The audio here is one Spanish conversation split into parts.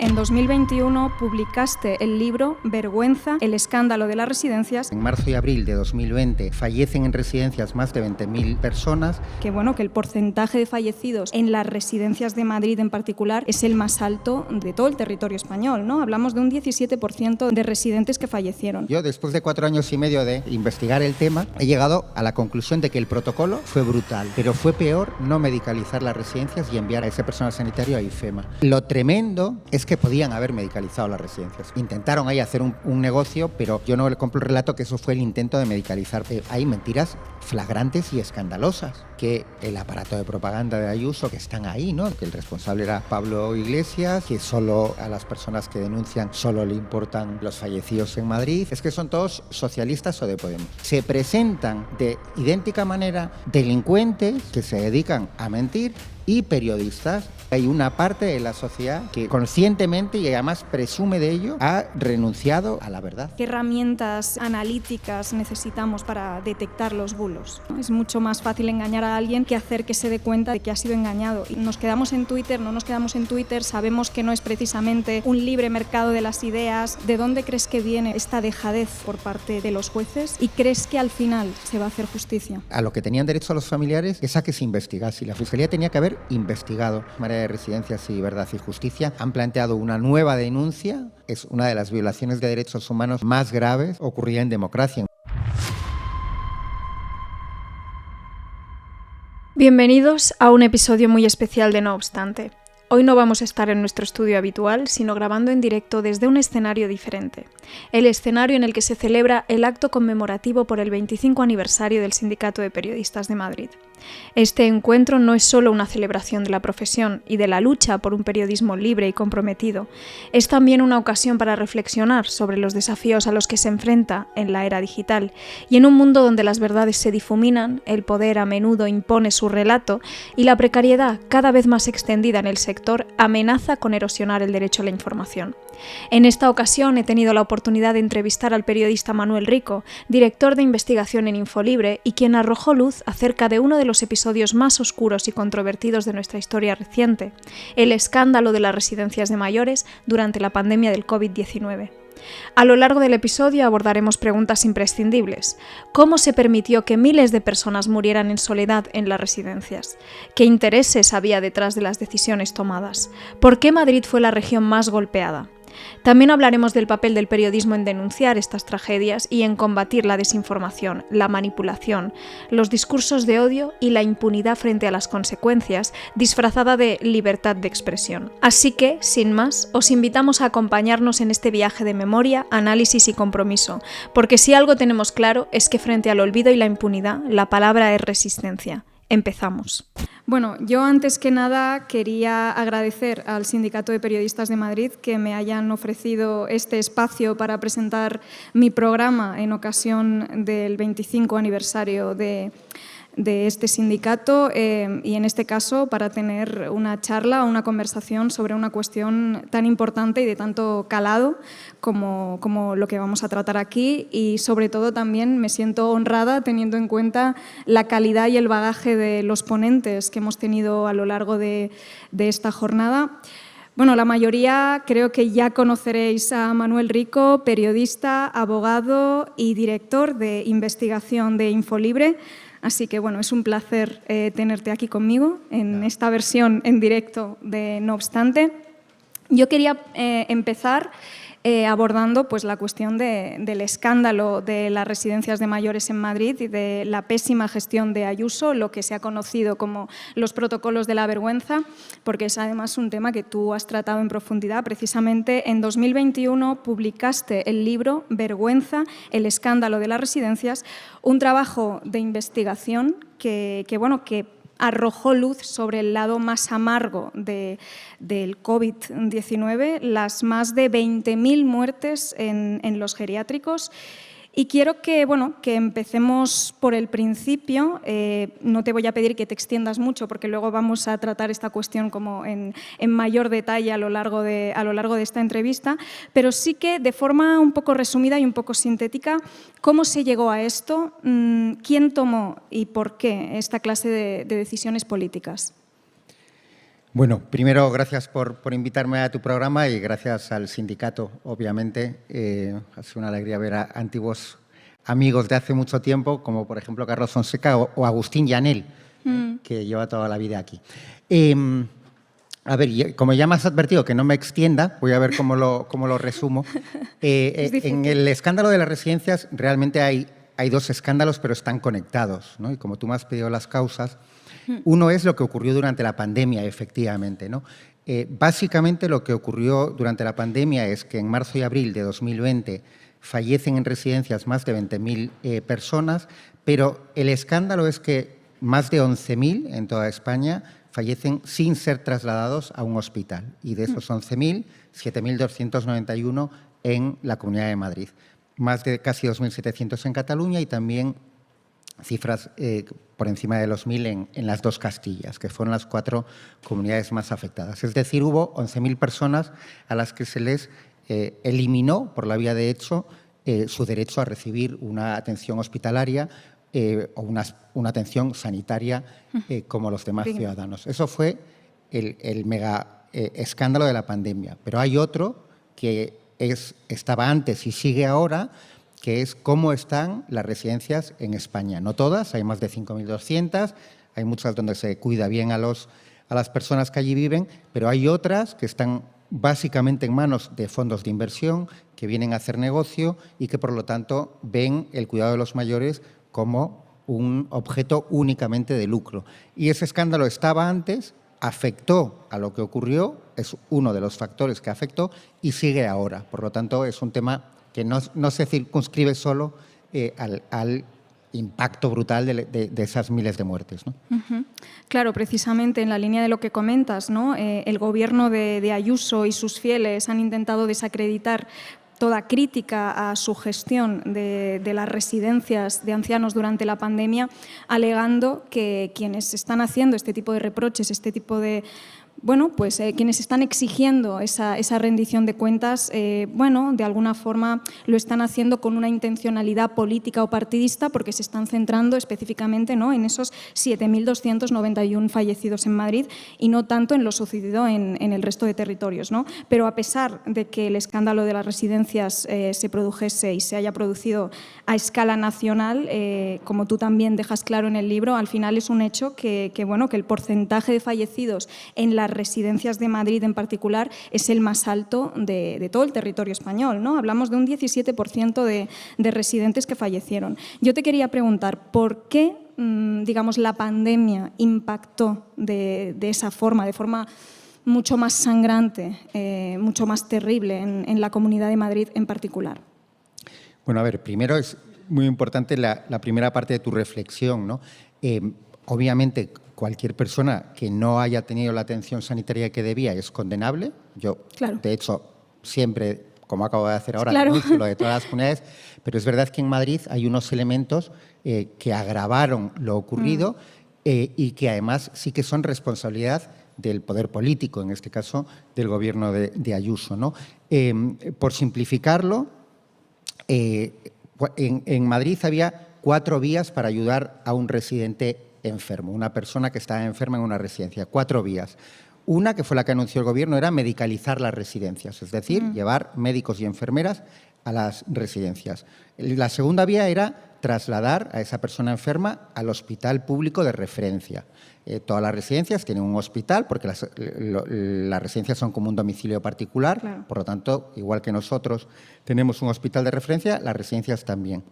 En 2021 publicaste el libro Vergüenza, el escándalo de las residencias. En marzo y abril de 2020 fallecen en residencias más de 20.000 personas. Que el porcentaje de fallecidos en las residencias de Madrid en particular es el más alto de todo el territorio español, ¿no? Hablamos de un 17% de residentes que fallecieron. Yo, después de 4 años y medio de investigar el tema, he llegado a la conclusión de que el protocolo fue brutal, pero fue peor no medicalizar las residencias y enviar a ese personal sanitario a IFEMA. Lo tremendo es que podían haber medicalizado las residencias. Intentaron ahí hacer un negocio, pero yo no le compro el relato que eso fue el intento de medicalizar. Hay mentiras flagrantes y escandalosas, que el aparato de propaganda de Ayuso, que están ahí, ¿no? Que el responsable era Pablo Iglesias, que solo a las personas que denuncian solo le importan los fallecidos en Madrid. Es que son todos socialistas o de Podemos. Se presentan de idéntica manera delincuentes que se dedican a mentir y periodistas. Hay una parte de la sociedad que conscientemente y además presume de ello ha renunciado a la verdad. ¿Qué herramientas analíticas necesitamos para detectar los bulos? Es mucho más fácil engañar a alguien que hacer que se dé cuenta de que ha sido engañado. Nos quedamos en Twitter, no nos quedamos en Twitter, sabemos que no es precisamente un libre mercado de las ideas. ¿De dónde crees que viene esta dejadez por parte de los jueces? ¿Y crees que al final se va a hacer justicia? A lo que tenían derecho los familiares es a que se investigase. La Fiscalía tenía que haber investigado. María de Residencias y Verdad y Justicia han planteado una nueva denuncia. Es una de las violaciones de derechos humanos más graves ocurrida en democracia. Bienvenidos a un episodio muy especial de No Obstante. Hoy no vamos a estar en nuestro estudio habitual, sino grabando en directo desde un escenario diferente. El escenario en el que se celebra el acto conmemorativo por el 25 aniversario del Sindicato de Periodistas de Madrid. Este encuentro no es solo una celebración de la profesión y de la lucha por un periodismo libre y comprometido, es también una ocasión para reflexionar sobre los desafíos a los que se enfrenta en la era digital y en un mundo donde las verdades se difuminan, el poder a menudo impone su relato y la precariedad, cada vez más extendida en el sector, amenaza con erosionar el derecho a la información. En esta ocasión he tenido la oportunidad de entrevistar al periodista Manuel Rico, director de investigación en Infolibre y quien arrojó luz acerca de uno de los episodios más oscuros y controvertidos de nuestra historia reciente, el escándalo de las residencias de mayores durante la pandemia del COVID-19. A lo largo del episodio abordaremos preguntas imprescindibles. ¿Cómo se permitió que miles de personas murieran en soledad en las residencias? ¿Qué intereses había detrás de las decisiones tomadas? ¿Por qué Madrid fue la región más golpeada? También hablaremos del papel del periodismo en denunciar estas tragedias y en combatir la desinformación, la manipulación, los discursos de odio y la impunidad frente a las consecuencias, disfrazada de libertad de expresión. Así que, sin más, os invitamos a acompañarnos en este viaje de memoria, análisis y compromiso, porque si algo tenemos claro es que frente al olvido y la impunidad, la palabra es resistencia. Empezamos. Bueno, yo antes que nada quería agradecer al Sindicato de Periodistas de Madrid que me hayan ofrecido este espacio para presentar mi programa en ocasión del 25 aniversario de este sindicato y en este caso para tener una charla o una conversación sobre una cuestión tan importante y de tanto calado como lo que vamos a tratar aquí, y sobre todo también me siento honrada teniendo en cuenta la calidad y el bagaje de los ponentes que hemos tenido a lo largo de esta jornada. Bueno, la mayoría creo que ya conoceréis a Manuel Rico, periodista, abogado y director de investigación de Infolibre. Así que es un placer tenerte aquí conmigo en esta versión en directo de No Obstante. Yo quería empezar abordando la cuestión del escándalo de las residencias de mayores en Madrid y de la pésima gestión de Ayuso, lo que se ha conocido como los protocolos de la vergüenza, porque es además un tema que tú has tratado en profundidad. Precisamente en 2021 publicaste el libro Vergüenza, el escándalo de las residencias, un trabajo de investigación que arrojó luz sobre el lado más amargo del COVID-19, las más de 20.000 muertes en los geriátricos. Y quiero que empecemos por el principio. No te voy a pedir que te extiendas mucho porque luego vamos a tratar esta cuestión como en mayor detalle a lo largo de esta entrevista, pero sí que de forma un poco resumida y un poco sintética, ¿cómo se llegó a esto? ¿Quién tomó y por qué esta clase de decisiones políticas? Bueno, primero, gracias por invitarme a tu programa y gracias al sindicato, obviamente. Ha sido una alegría ver a antiguos amigos de hace mucho tiempo, como por ejemplo Carlos Fonseca o Agustín Llanell, que lleva toda la vida aquí. A ver, como ya me has advertido que no me extienda, voy a ver cómo lo resumo. En el escándalo de las residencias realmente hay dos escándalos, pero están conectados, ¿no? Y como tú me has pedido las causas, uno es lo que ocurrió durante la pandemia, efectivamente, ¿no? Básicamente lo que ocurrió durante la pandemia es que en marzo y abril de 2020 fallecen en residencias más de 20.000 personas, pero el escándalo es que más de 11.000 en toda España fallecen sin ser trasladados a un hospital. Y de esos 11.000, 7.291 en la Comunidad de Madrid. Más de casi 2.700 en Cataluña y también cifras por encima de los 1.000 en las dos Castillas, que fueron las 4 comunidades más afectadas. Es decir, hubo 11.000 personas a las que se les eliminó, por la vía de hecho, su derecho a recibir una atención hospitalaria o una atención sanitaria como los demás ciudadanos. Eso fue el mega escándalo de la pandemia. Pero hay otro que estaba antes y sigue ahora, que es cómo están las residencias en España. No todas, hay más de 5.200, hay muchas donde se cuida bien a las personas que allí viven, pero hay otras que están básicamente en manos de fondos de inversión que vienen a hacer negocio y que, por lo tanto, ven el cuidado de los mayores como un objeto únicamente de lucro. Y ese escándalo estaba antes, afectó a lo que ocurrió, es uno de los factores que afectó y sigue ahora. Por lo tanto, es un tema que no se circunscribe solo al impacto brutal de esas miles de muertes, ¿no? Claro, precisamente en la línea de lo que comentas, ¿no? El gobierno de Ayuso y sus fieles han intentado desacreditar toda crítica a su gestión de las residencias de ancianos durante la pandemia, alegando que quienes están haciendo este tipo de reproches, este tipo de... Bueno, pues quienes están exigiendo esa rendición de cuentas, de alguna forma lo están haciendo con una intencionalidad política o partidista porque se están centrando específicamente, ¿no?, en esos 7.291 fallecidos en Madrid y no tanto en lo sucedido en el resto de territorios, ¿no? Pero a pesar de que el escándalo de las residencias se produjese y se haya producido a escala nacional, como tú también dejas claro en el libro, al final es un hecho que el porcentaje de fallecidos en las residencias de Madrid en particular es el más alto de todo el territorio español, ¿no? Hablamos de un 17% de residentes que fallecieron. Yo te quería preguntar, ¿por qué, la pandemia impactó de esa forma, de forma mucho más sangrante, mucho más terrible en la Comunidad de Madrid en particular? Bueno, a ver, primero es muy importante la primera parte de tu reflexión, ¿no? Obviamente, cualquier persona que no haya tenido la atención sanitaria que debía es condenable. Yo, claro, de hecho, siempre, como acabo de hacer ahora, claro, lo de todas las comunidades, pero es verdad que en Madrid hay unos elementos que agravaron lo ocurrido y que además sí que son responsabilidad del poder político, en este caso del gobierno de Ayuso, ¿no? Por simplificarlo, en Madrid había 4 vías para ayudar a un residente enfermo, una persona que estaba enferma en una residencia, 4 vías. Una, que fue la que anunció el Gobierno, era medicalizar las residencias, es decir, llevar médicos y enfermeras a las residencias. La segunda vía era trasladar a esa persona enferma al hospital público de referencia. Todas las residencias tienen un hospital porque las residencias son como un domicilio particular, claro, por lo tanto, igual que nosotros tenemos un hospital de referencia, las residencias también.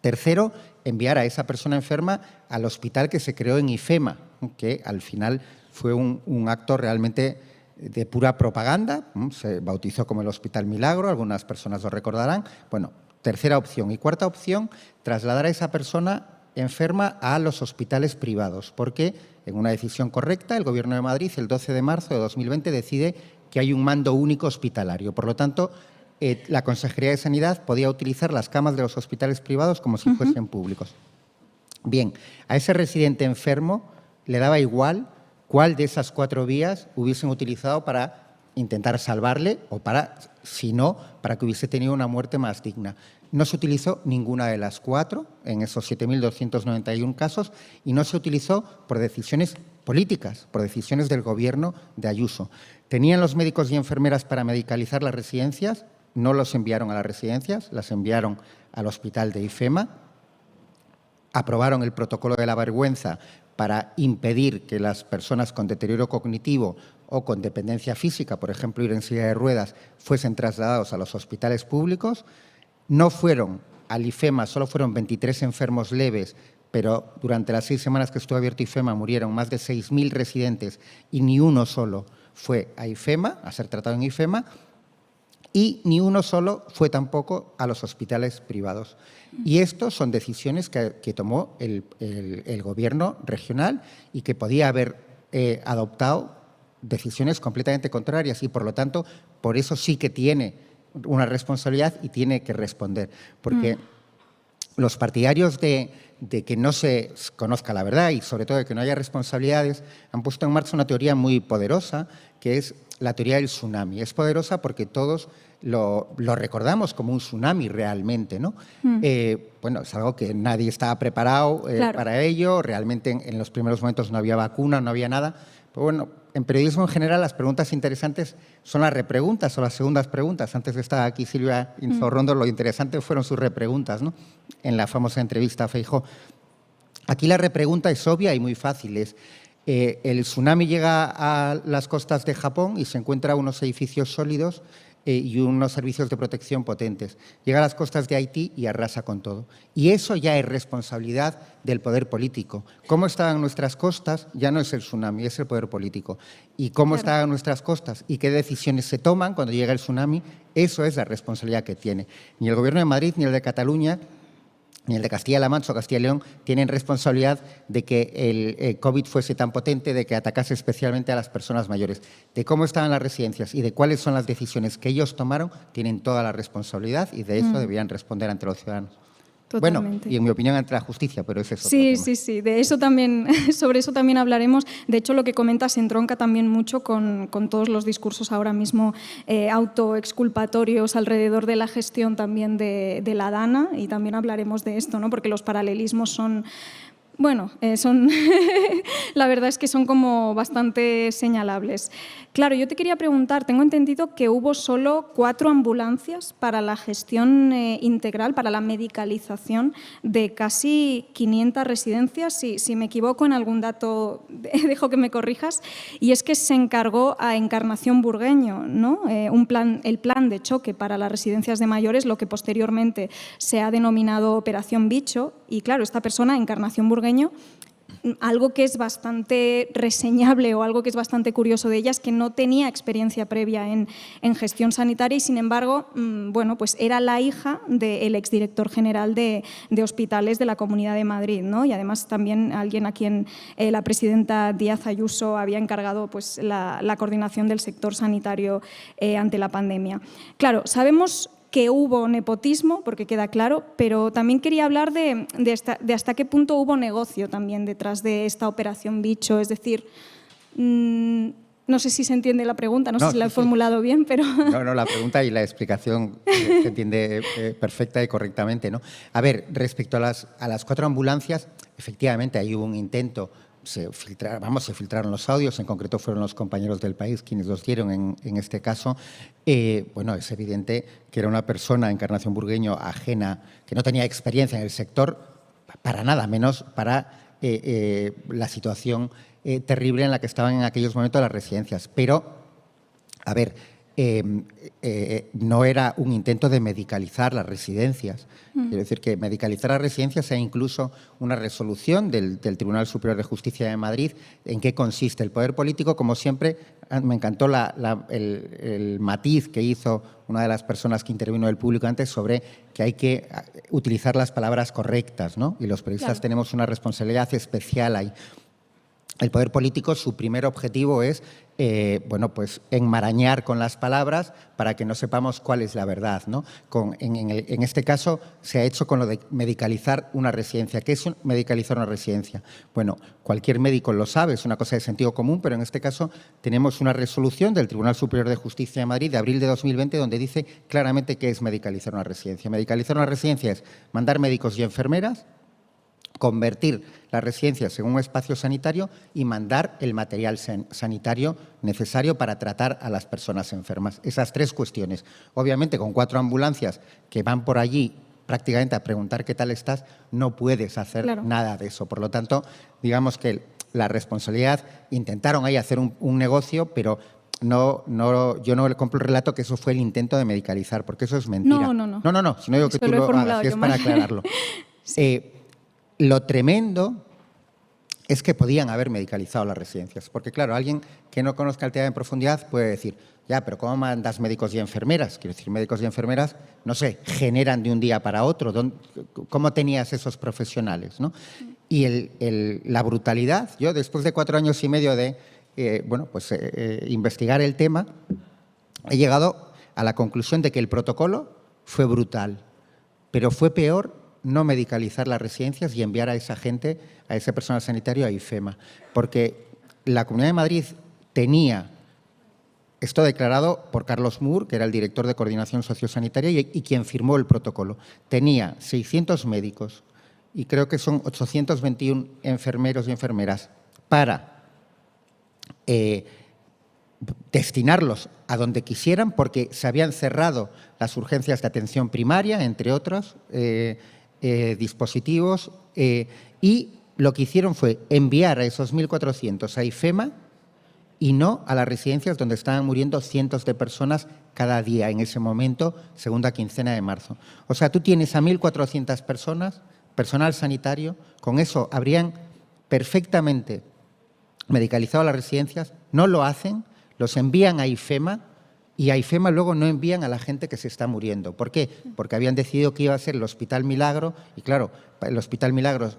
Tercero, enviar a esa persona enferma al hospital que se creó en IFEMA, que al final fue un acto realmente de pura propaganda, se bautizó como el Hospital Milagro, algunas personas lo recordarán. Bueno, tercera opción. Y cuarta opción, trasladar a esa persona enferma a los hospitales privados, porque en una decisión correcta el Gobierno de Madrid, el 12 de marzo de 2020, decide que hay un mando único hospitalario. Por lo tanto, la Consejería de Sanidad podía utilizar las camas de los hospitales privados como si fuesen públicos. Bien, a ese residente enfermo le daba igual cuál de esas 4 vías hubiesen utilizado para intentar salvarle o para, si no, para que hubiese tenido una muerte más digna. No se utilizó ninguna de las 4 en esos 7.291 casos y no se utilizó por decisiones políticas, por decisiones del gobierno de Ayuso. ¿Tenían los médicos y enfermeras para medicalizar las residencias? No los enviaron a las residencias, las enviaron al hospital de IFEMA. Aprobaron el protocolo de la vergüenza para impedir que las personas con deterioro cognitivo o con dependencia física, por ejemplo, ir en silla de ruedas, fuesen trasladados a los hospitales públicos. No fueron al IFEMA, solo fueron 23 enfermos leves, pero durante las 6 semanas que estuvo abierto IFEMA murieron más de 6.000 residentes y ni uno solo fue a IFEMA, a ser tratado en IFEMA, y ni uno solo fue tampoco a los hospitales privados. Y esto son decisiones que tomó el gobierno regional y que podía haber adoptado decisiones completamente contrarias y, por lo tanto, por eso sí que tiene una responsabilidad y tiene que responder. Porque los partidarios de que no se conozca la verdad y, sobre todo, de que no haya responsabilidades, han puesto en marcha una teoría muy poderosa, que es la teoría del tsunami. Es poderosa porque todos lo recordamos como un tsunami realmente, ¿no? Bueno, es algo que nadie estaba preparado para ello. Realmente en los primeros momentos no había vacuna, no había nada. Pero bueno, en periodismo en general las preguntas interesantes son las repreguntas o las segundas preguntas. Antes de estar aquí Silvia Inzorrondo, lo interesante fueron sus repreguntas, ¿no? En la famosa entrevista a Feijóo. Aquí la repregunta es obvia y muy fácil. El tsunami llega a las costas de Japón y se encuentra unos edificios sólidos y unos servicios de protección potentes. Llega a las costas de Haití y arrasa con todo. Y eso ya es responsabilidad del poder político. Cómo estaban nuestras costas ya no es el tsunami, es el poder político. Y cómo estaban nuestras costas y qué decisiones se toman cuando llega el tsunami, eso es la responsabilidad que tiene. Ni el Gobierno de Madrid ni el de Cataluña ni el de Castilla-La Mancha o Castilla y León tienen responsabilidad de que el COVID fuese tan potente, de que atacase especialmente a las personas mayores. De cómo estaban las residencias y de cuáles son las decisiones que ellos tomaron, tienen toda la responsabilidad y de eso deberían responder ante los ciudadanos. Totalmente. Bueno, y en mi opinión ante la justicia, pero ese es otro tema. Sí, de eso también, sobre eso también hablaremos. De hecho, lo que comentas se entronca también mucho con todos los discursos ahora mismo autoexculpatorios alrededor de la gestión también de la DANA, y también hablaremos de esto, ¿no? Porque los paralelismos son... Bueno, la verdad es que son como bastante señalables. Claro, yo te quería preguntar, tengo entendido que hubo solo 4 ambulancias para la gestión integral, para la medicalización de casi 500 residencias. Si me equivoco en algún dato, dejo que me corrijas. Y es que se encargó a Encarnación Burgueño, ¿no? El plan de choque para las residencias de mayores, lo que posteriormente se ha denominado Operación Bicho. Y claro, esta persona, Encarnación Burgueño, algo que es bastante reseñable o algo que es bastante curioso de ella es que no tenía experiencia previa en gestión sanitaria y, sin embargo, bueno, pues era la hija del exdirector general de hospitales de la Comunidad de Madrid, ¿no? Y además también alguien a quien la presidenta Díaz Ayuso había encargado pues, la coordinación del sector sanitario ante la pandemia. Claro, sabemos que hubo nepotismo, porque queda claro, pero también quería hablar de hasta qué punto hubo negocio también detrás de esta operación Bicho. Es decir, no sé si se entiende la pregunta, no sé si la he formulado bien, pero... No, la pregunta y la explicación se entiende perfecta y correctamente, ¿no? A ver, respecto a las 4 ambulancias, efectivamente ahí hubo un intento. Se filtraron los audios, en concreto fueron los compañeros del País quienes los dieron en este caso. Bueno, es evidente que era una persona, Encarnación Burgueño, ajena, que no tenía experiencia en el sector, para nada menos para la situación terrible en la que estaban en aquellos momentos las residencias. Pero, a ver, no era un intento de medicalizar las residencias. Quiero decir que medicalizar las residencias sea incluso una resolución del Tribunal Superior de Justicia de Madrid. ¿En qué consiste? El poder político, como siempre, me encantó el matiz que hizo una de las personas que intervino del público antes sobre que hay que utilizar las palabras correctas, ¿no? Y los periodistas tenemos una responsabilidad especial ahí. El poder político, su primer objetivo es bueno, pues enmarañar con las palabras para que no sepamos cuál es la verdad, ¿no? En este caso se ha hecho con lo de medicalizar una residencia. ¿Qué es medicalizar una residencia? Bueno, cualquier médico lo sabe, es una cosa de sentido común, pero en este caso tenemos una resolución del Tribunal Superior de Justicia de Madrid de abril de 2020 donde dice claramente qué es medicalizar una residencia. Medicalizar una residencia es mandar médicos y enfermeras convertir las residencias en un espacio sanitario y mandar el material sanitario necesario para tratar a las personas enfermas. Esas 3 cuestiones. Obviamente, con 4 ambulancias que van por allí prácticamente a preguntar qué tal estás, no puedes hacer nada de eso. Por lo tanto, digamos que la responsabilidad, intentaron ahí hacer un negocio, pero yo no le compro el relato que eso fue el intento de medicalizar, porque eso es mentira. No, si no digo que tú lo hagas, es para aclararlo. Sí. Lo tremendo es que podían haber medicalizado las residencias, porque claro, alguien que no conozca el tema en profundidad puede decir, ya, pero ¿cómo mandas médicos y enfermeras? Quiero decir, médicos y enfermeras, no sé, generan de un día para otro. ¿Cómo tenías esos profesionales, ¿no? Y la brutalidad, yo después de 4 años y medio de investigar el tema, he llegado a la conclusión de que el protocolo fue brutal, pero fue peor no medicalizar las residencias y enviar a esa gente, a ese personal sanitario, a IFEMA. Porque la Comunidad de Madrid tenía, esto declarado por Carlos Moore, que era el director de Coordinación Sociosanitaria y quien firmó el protocolo, tenía 600 médicos y creo que son 821 enfermeros y enfermeras para destinarlos a donde quisieran, porque se habían cerrado las urgencias de atención primaria, entre otros dispositivos, y lo que hicieron fue enviar a esos 1.400 a IFEMA y no a las residencias donde estaban muriendo cientos de personas cada día en ese momento, segunda quincena de marzo. O sea, tú tienes a 1.400 personas, personal sanitario, con eso habrían perfectamente medicalizado las residencias, no lo hacen, los envían a IFEMA y a IFEMA luego no envían a la gente que se está muriendo. ¿Por qué? Porque habían decidido que iba a ser el Hospital Milagro y claro, el Hospital Milagro,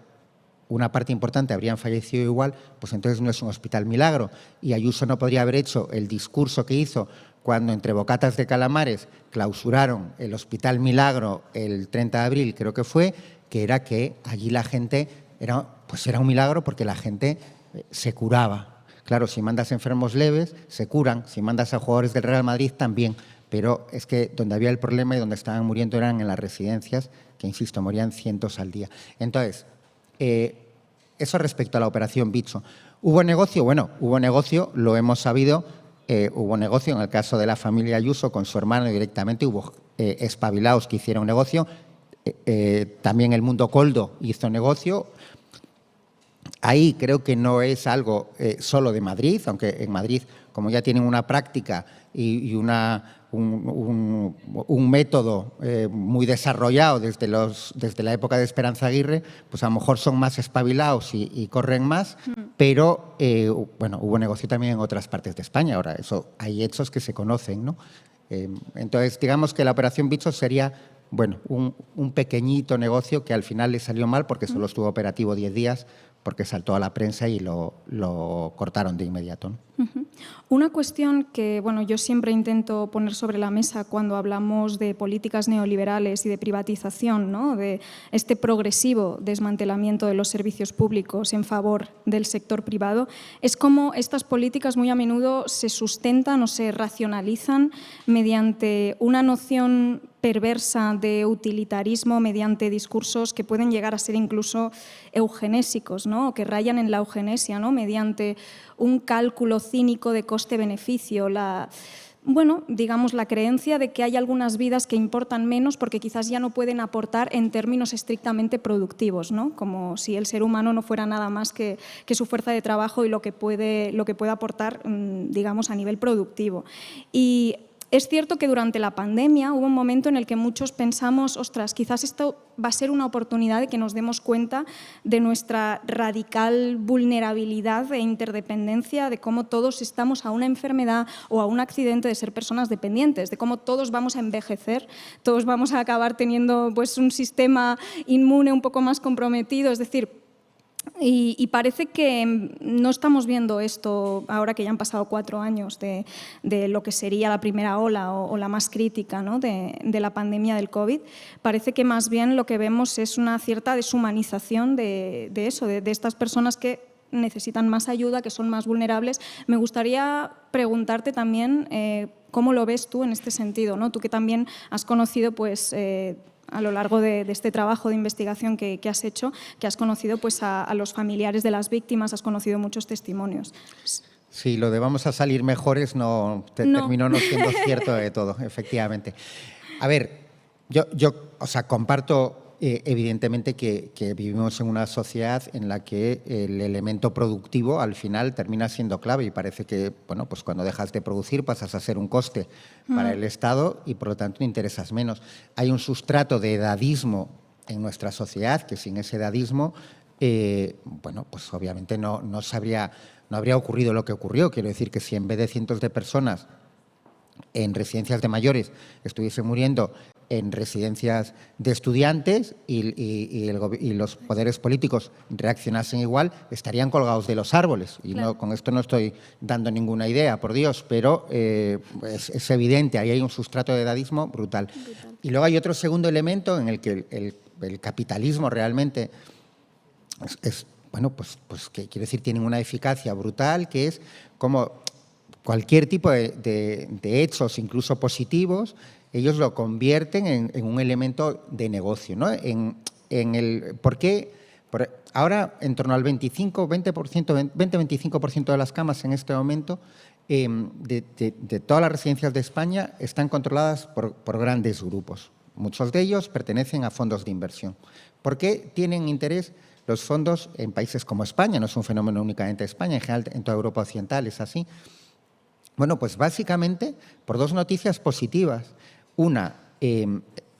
una parte importante habrían fallecido igual, pues entonces no es un Hospital Milagro. Y Ayuso no podría haber hecho el discurso que hizo cuando entre bocatas de calamares clausuraron el Hospital Milagro el 30 de abril, creo que fue, que era que allí la gente, era un milagro porque la gente se curaba. Claro, si mandas enfermos leves, se curan. Si mandas a jugadores del Real Madrid, también. Pero es que donde había el problema y donde estaban muriendo eran en las residencias, que, insisto, morían cientos al día. Entonces, eso respecto a la operación Bicho. ¿Hubo negocio? Bueno, hubo negocio, lo hemos sabido. Hubo negocio en el caso de la familia Ayuso con su hermano directamente. Hubo espabilados que hicieron negocio. También el mundo Coldo hizo negocio. Ahí creo que no es algo solo de Madrid, aunque en Madrid, como ya tienen una práctica y un método muy desarrollado desde la época de Esperanza Aguirre, pues a lo mejor son más espabilados y corren más, pero hubo negocio también en otras partes de España. Ahora, eso hay hechos que se conocen, ¿no? Entonces, digamos que la operación Bicho sería un pequeñito negocio que al final le salió mal porque solo estuvo operativo 10 días, porque saltó a la prensa y lo cortaron de inmediato, ¿no? Una cuestión que yo siempre intento poner sobre la mesa cuando hablamos de políticas neoliberales y de privatización, ¿no? De este progresivo desmantelamiento de los servicios públicos en favor del sector privado, es cómo estas políticas muy a menudo se sustentan o se racionalizan mediante una noción perversa de utilitarismo, mediante discursos que pueden llegar a ser incluso eugenésicos, ¿no? O que rayan en la eugenesia, ¿no? Mediante un cálculo cínico de coste-beneficio, la creencia de que hay algunas vidas que importan menos porque quizás ya no pueden aportar en términos estrictamente productivos, ¿no? Como si el ser humano no fuera nada más que su fuerza de trabajo y lo que puede aportar, a nivel productivo. Y es cierto que durante la pandemia hubo un momento en el que muchos pensamos, ostras, quizás esto va a ser una oportunidad de que nos demos cuenta de nuestra radical vulnerabilidad e interdependencia, de cómo todos estamos a una enfermedad o a un accidente de ser personas dependientes, de cómo todos vamos a envejecer, todos vamos a acabar teniendo un sistema inmune un poco más comprometido, es decir, y parece que no estamos viendo esto ahora que ya han pasado 4 años de lo que sería la primera ola o la más crítica, ¿no? de la pandemia del COVID. Parece que más bien lo que vemos es una cierta deshumanización de estas personas que necesitan más ayuda, que son más vulnerables. Me gustaría preguntarte también cómo lo ves tú en este sentido, ¿no? Tú que también has conocido a lo largo de este trabajo de investigación que has hecho, que has conocido pues, a los familiares de las víctimas, has conocido muchos testimonios. Sí, lo de vamos a salir mejores terminó no siendo cierto de todo, efectivamente. A ver, yo comparto evidentemente que vivimos en una sociedad en la que el elemento productivo al final termina siendo clave y parece que, bueno, pues cuando dejas de producir pasas a ser un coste para el Estado y por lo tanto interesas menos. Hay un sustrato de edadismo en nuestra sociedad que sin ese edadismo, bueno, pues obviamente no habría ocurrido lo que ocurrió. Quiero decir que si en vez de cientos de personas en residencias de mayores estuviesen muriendo en residencias de estudiantes y los poderes políticos reaccionasen igual, estarían colgados de los árboles. Y claro, con esto no estoy dando ninguna idea, por Dios, pero es evidente, ahí hay un sustrato de edadismo brutal. Y luego hay otro segundo elemento en el que el capitalismo realmente bueno, pues que quiero decir, tienen una eficacia brutal, que es como cualquier tipo de hechos, incluso positivos, ellos lo convierten en un elemento de negocio, ¿no? ¿Por qué? Ahora, en torno al 20-25% de las camas en este momento de todas las residencias de España están controladas por grandes grupos. Muchos de ellos pertenecen a fondos de inversión. ¿Por qué tienen interés los fondos en países como España? No es un fenómeno únicamente de España, en general en toda Europa Occidental es así. Bueno, pues básicamente por dos noticias positivas. Una,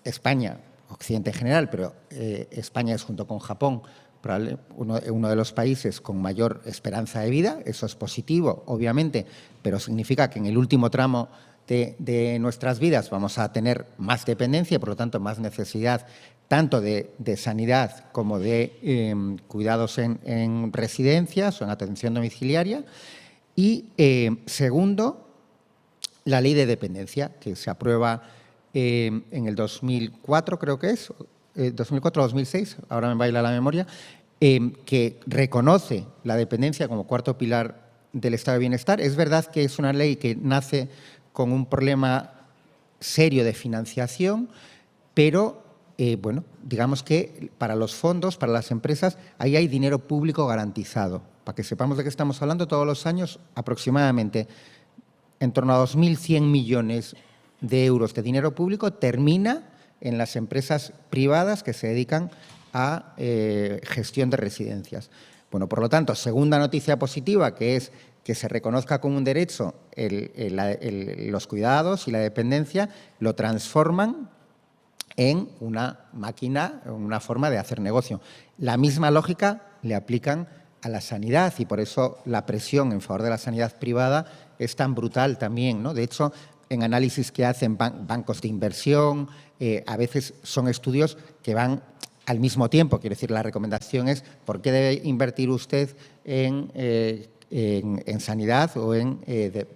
España, Occidente en general, pero España es junto con Japón uno de los países con mayor esperanza de vida. Eso es positivo, obviamente, pero significa que en el último tramo de nuestras vidas vamos a tener más dependencia y, por lo tanto, más necesidad tanto de sanidad como de cuidados en residencias o en atención domiciliaria. Y segundo, la ley de dependencia, que se aprueba en el 2004, creo que es, 2004-2006, ahora me baila la memoria, que reconoce la dependencia como cuarto pilar del estado de bienestar. Es verdad que es una ley que nace con un problema serio de financiación, pero bueno, digamos que para los fondos, para las empresas, ahí hay dinero público garantizado. Para que sepamos de qué estamos hablando, todos los años aproximadamente en torno a 2.100 millones de euros de dinero público termina en las empresas privadas que se dedican a gestión de residencias. Bueno, por lo tanto, segunda noticia positiva, que es que se reconozca como un derecho los cuidados y la dependencia, lo transforman en una máquina, una forma de hacer negocio. La misma lógica le aplican a la sanidad y por eso la presión en favor de la sanidad privada es tan brutal también, ¿no? De hecho, en análisis que hacen bancos de inversión, a veces son estudios que van al mismo tiempo. Quiero decir, la recomendación es ¿por qué debe invertir usted en sanidad o en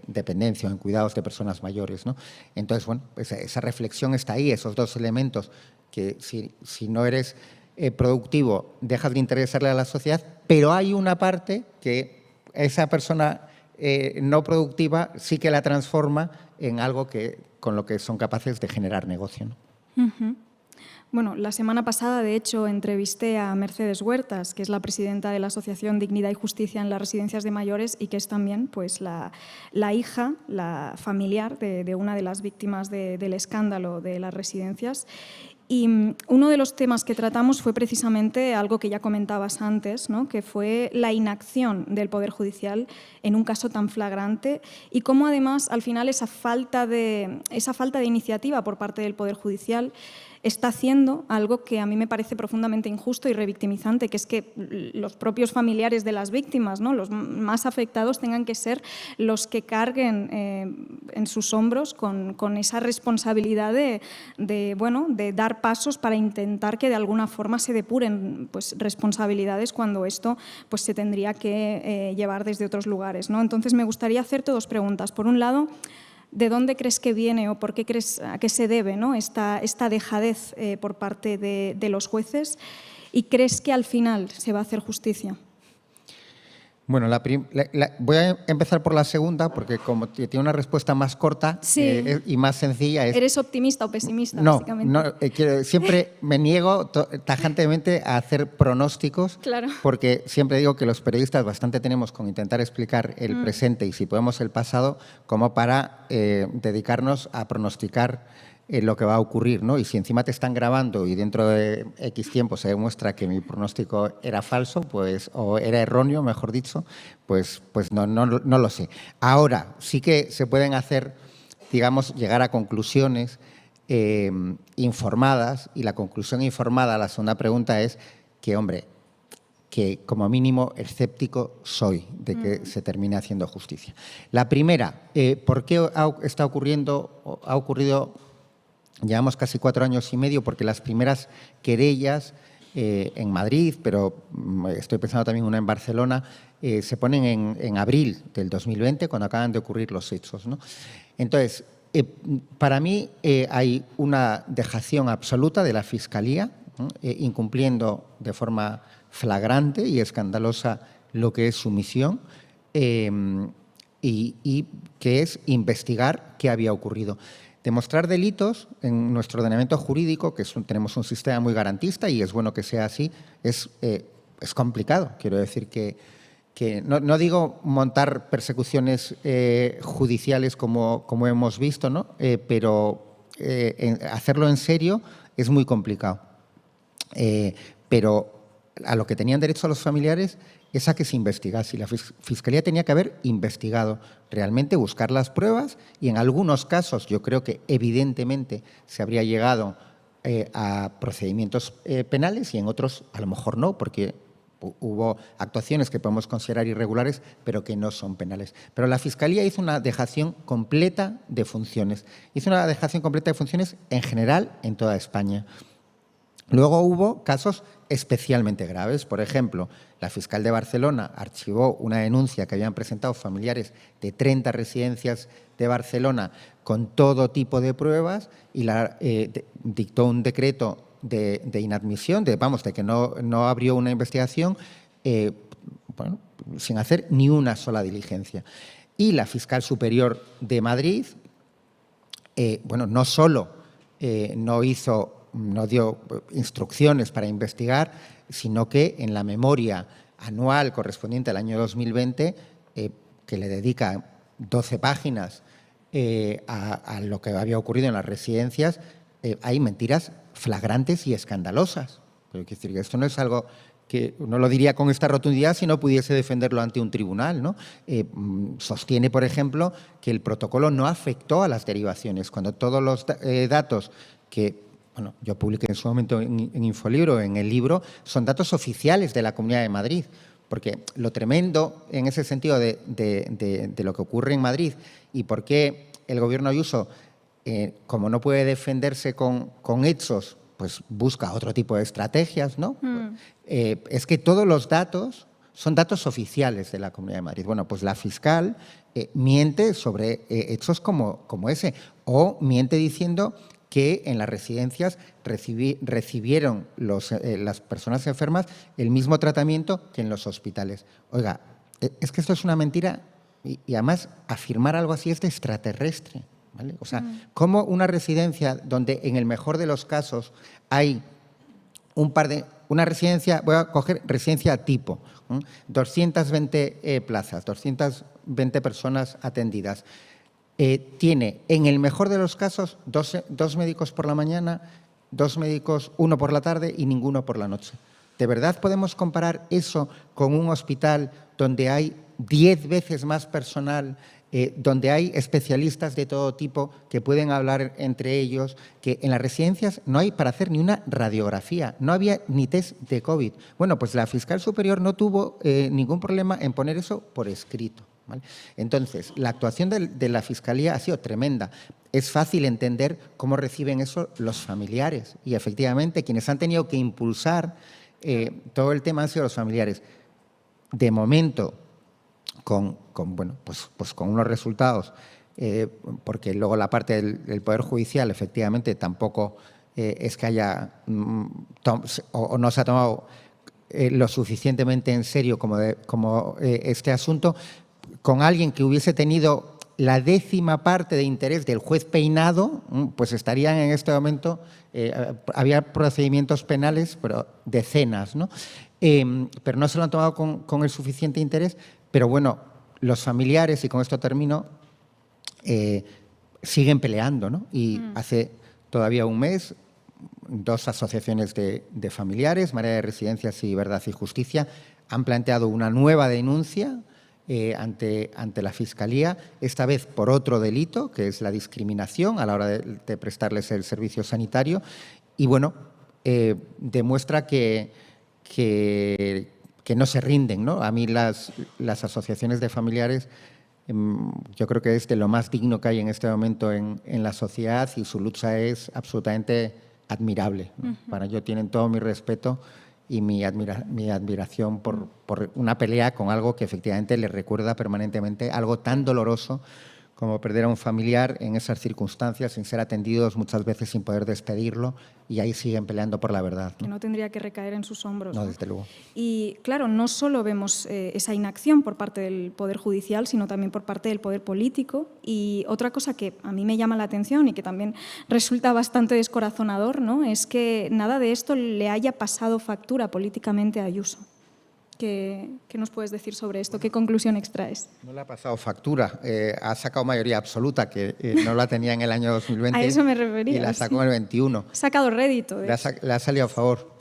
dependencia o en cuidados de personas mayores, ¿no? Entonces, bueno, pues esa reflexión está ahí, esos dos elementos que si no eres productivo dejas de interesarle a la sociedad, pero hay una parte que esa persona no productiva sí que la transforma en algo con lo que son capaces de generar negocio, ¿no? Uh-huh. Bueno, la semana pasada, de hecho, entrevisté a Mercedes Huertas, que es la presidenta de la Asociación Dignidad y Justicia en las Residencias de Mayores y que es también pues, la hija, la familiar de una de las víctimas del escándalo de las residencias. Y uno de los temas que tratamos fue precisamente algo que ya comentabas antes, ¿no? Que fue la inacción del Poder Judicial en un caso tan flagrante y cómo además al final esa falta de iniciativa por parte del Poder Judicial está haciendo algo que a mí me parece profundamente injusto y revictimizante, que es que los propios familiares de las víctimas, ¿no? Los más afectados, tengan que ser los que carguen en sus hombros con esa responsabilidad de dar pasos para intentar que de alguna forma se depuren pues, responsabilidades cuando esto pues, se tendría que llevar desde otros lugares, ¿no? Entonces me gustaría hacerte dos preguntas. Por un lado, ¿de dónde crees que viene o por qué crees a qué se debe, ¿no? esta dejadez por parte de los jueces? ¿Y crees que al final se va a hacer justicia? Bueno, voy a empezar por la segunda porque como tiene una respuesta más corta y más sencilla. ¿Eres optimista o pesimista, no, básicamente? No, siempre me niego tajantemente a hacer pronósticos, claro. porque siempre digo que los periodistas bastante tenemos con intentar explicar el presente y si podemos el pasado como para dedicarnos a pronosticar lo que va a ocurrir, ¿no? Y si encima te están grabando y dentro de X tiempo se demuestra que mi pronóstico era falso, pues, o era erróneo, mejor dicho, pues no lo sé. Ahora, sí que se pueden hacer, digamos, llegar a conclusiones informadas, y la conclusión informada, la segunda pregunta es que, hombre, que como mínimo escéptico soy de que se termine haciendo justicia. La primera, ¿por qué ha ocurrido? Llevamos casi 4 años y medio porque las primeras querellas en Madrid, pero estoy pensando también una en Barcelona, se ponen en abril del 2020, cuando acaban de ocurrir los hechos, ¿no? Entonces, para mí hay una dejación absoluta de la Fiscalía, ¿no? Incumpliendo de forma flagrante y escandalosa lo que es su misión, y que es investigar qué había ocurrido. Demostrar delitos en nuestro ordenamiento jurídico, que tenemos un sistema muy garantista y es bueno que sea así, es complicado. Quiero decir que no digo montar persecuciones judiciales como hemos visto, ¿no? Pero hacerlo en serio es muy complicado. Pero a lo que tenían derecho a los familiares es a que se investigase. Y la Fiscalía tenía que haber investigado realmente, buscar las pruebas y en algunos casos yo creo que evidentemente se habría llegado a procedimientos penales y en otros a lo mejor no, porque hubo actuaciones que podemos considerar irregulares pero que no son penales. Pero la Fiscalía hizo una dejación completa de funciones. Hizo una dejación completa de funciones en general en toda España. Luego hubo casos especialmente graves. Por ejemplo, la fiscal de Barcelona archivó una denuncia que habían presentado familiares de 30 residencias de Barcelona con todo tipo de pruebas y dictó un decreto de inadmisión, de que no abrió una investigación sin hacer ni una sola diligencia. Y la fiscal superior de Madrid, no solo no dio instrucciones para investigar, sino que en la memoria anual correspondiente al año 2020, que le dedica 12 páginas a lo que había ocurrido en las residencias, hay mentiras flagrantes y escandalosas. Pero quiero decir que esto no es algo que uno lo diría con esta rotundidad si no pudiese defenderlo ante un tribunal, ¿no? Sostiene, por ejemplo, que el protocolo no afectó a las derivaciones, cuando todos los datos que yo publiqué en su momento en Infolibro, en el libro, son datos oficiales de la Comunidad de Madrid, porque lo tremendo en ese sentido de lo que ocurre en Madrid y por qué el gobierno Ayuso, como no puede defenderse con hechos, pues busca otro tipo de estrategias, ¿no? Es que todos los datos son datos oficiales de la Comunidad de Madrid. Bueno, pues la fiscal miente sobre hechos como ese, o miente diciendo que en las residencias recibieron las personas enfermas el mismo tratamiento que en los hospitales. Oiga, es que esto es una mentira y además afirmar algo así es de extraterrestre, ¿vale? O sea, ¿cómo una residencia donde en el mejor de los casos hay una residencia, voy a coger residencia tipo, 220 plazas, 220 personas atendidas, tiene, en el mejor de los casos, dos médicos por la mañana, 2 médicos, 1 por la tarde y ninguno por la noche? ¿De verdad podemos comparar eso con un hospital donde hay 10 veces más personal, donde hay especialistas de todo tipo que pueden hablar entre ellos, que en las residencias no hay para hacer ni una radiografía, no había ni test de COVID? Bueno, pues la fiscal superior no tuvo ningún problema en poner eso por escrito, ¿vale? Entonces, la actuación de la Fiscalía ha sido tremenda. Es fácil entender cómo reciben eso los familiares y, efectivamente, quienes han tenido que impulsar todo el tema han sido los familiares. De momento, con unos resultados, porque luego la parte del Poder Judicial, efectivamente, tampoco es que haya o no se ha tomado lo suficientemente en serio como este asunto, con alguien que hubiese tenido la 10ª parte de interés del juez Peinado, pues estarían en este momento, había procedimientos penales, pero decenas, ¿no? Pero no se lo han tomado con el suficiente interés, pero bueno, los familiares, y con esto termino, siguen peleando, ¿no? Y hace todavía un mes, 2 asociaciones de familiares, Marea de Residencias y Verdad y Justicia, han planteado una nueva denuncia ante la Fiscalía, esta vez por otro delito, que es la discriminación a la hora de prestarles el servicio sanitario. Y bueno, demuestra que no se rinden, ¿no? A mí las asociaciones de familiares, yo creo que es de lo más digno que hay en este momento en la sociedad, y su lucha es absolutamente admirable, ¿no? Para ello tienen todo mi respeto y mi admiración por una pelea con algo que efectivamente les recuerda permanentemente algo tan doloroso como perder a un familiar en esas circunstancias, sin ser atendidos, muchas veces sin poder despedirlo, y ahí siguen peleando por la verdad, ¿no? Que no tendría que recaer en sus hombros. No, desde luego. Y claro, no solo vemos esa inacción por parte del Poder Judicial, sino también por parte del Poder Político. Y otra cosa que a mí me llama la atención y que también resulta bastante descorazonador, ¿no?, es que nada de esto le haya pasado factura políticamente a Ayuso. ¿Qué nos puedes decir sobre esto? ¿Qué conclusión extraes? No le ha pasado factura, ha sacado mayoría absoluta, que no la tenía en el año 2020. A eso me refería. Y la sacó en el 21. Ha sacado rédito. Le ha salido a favor.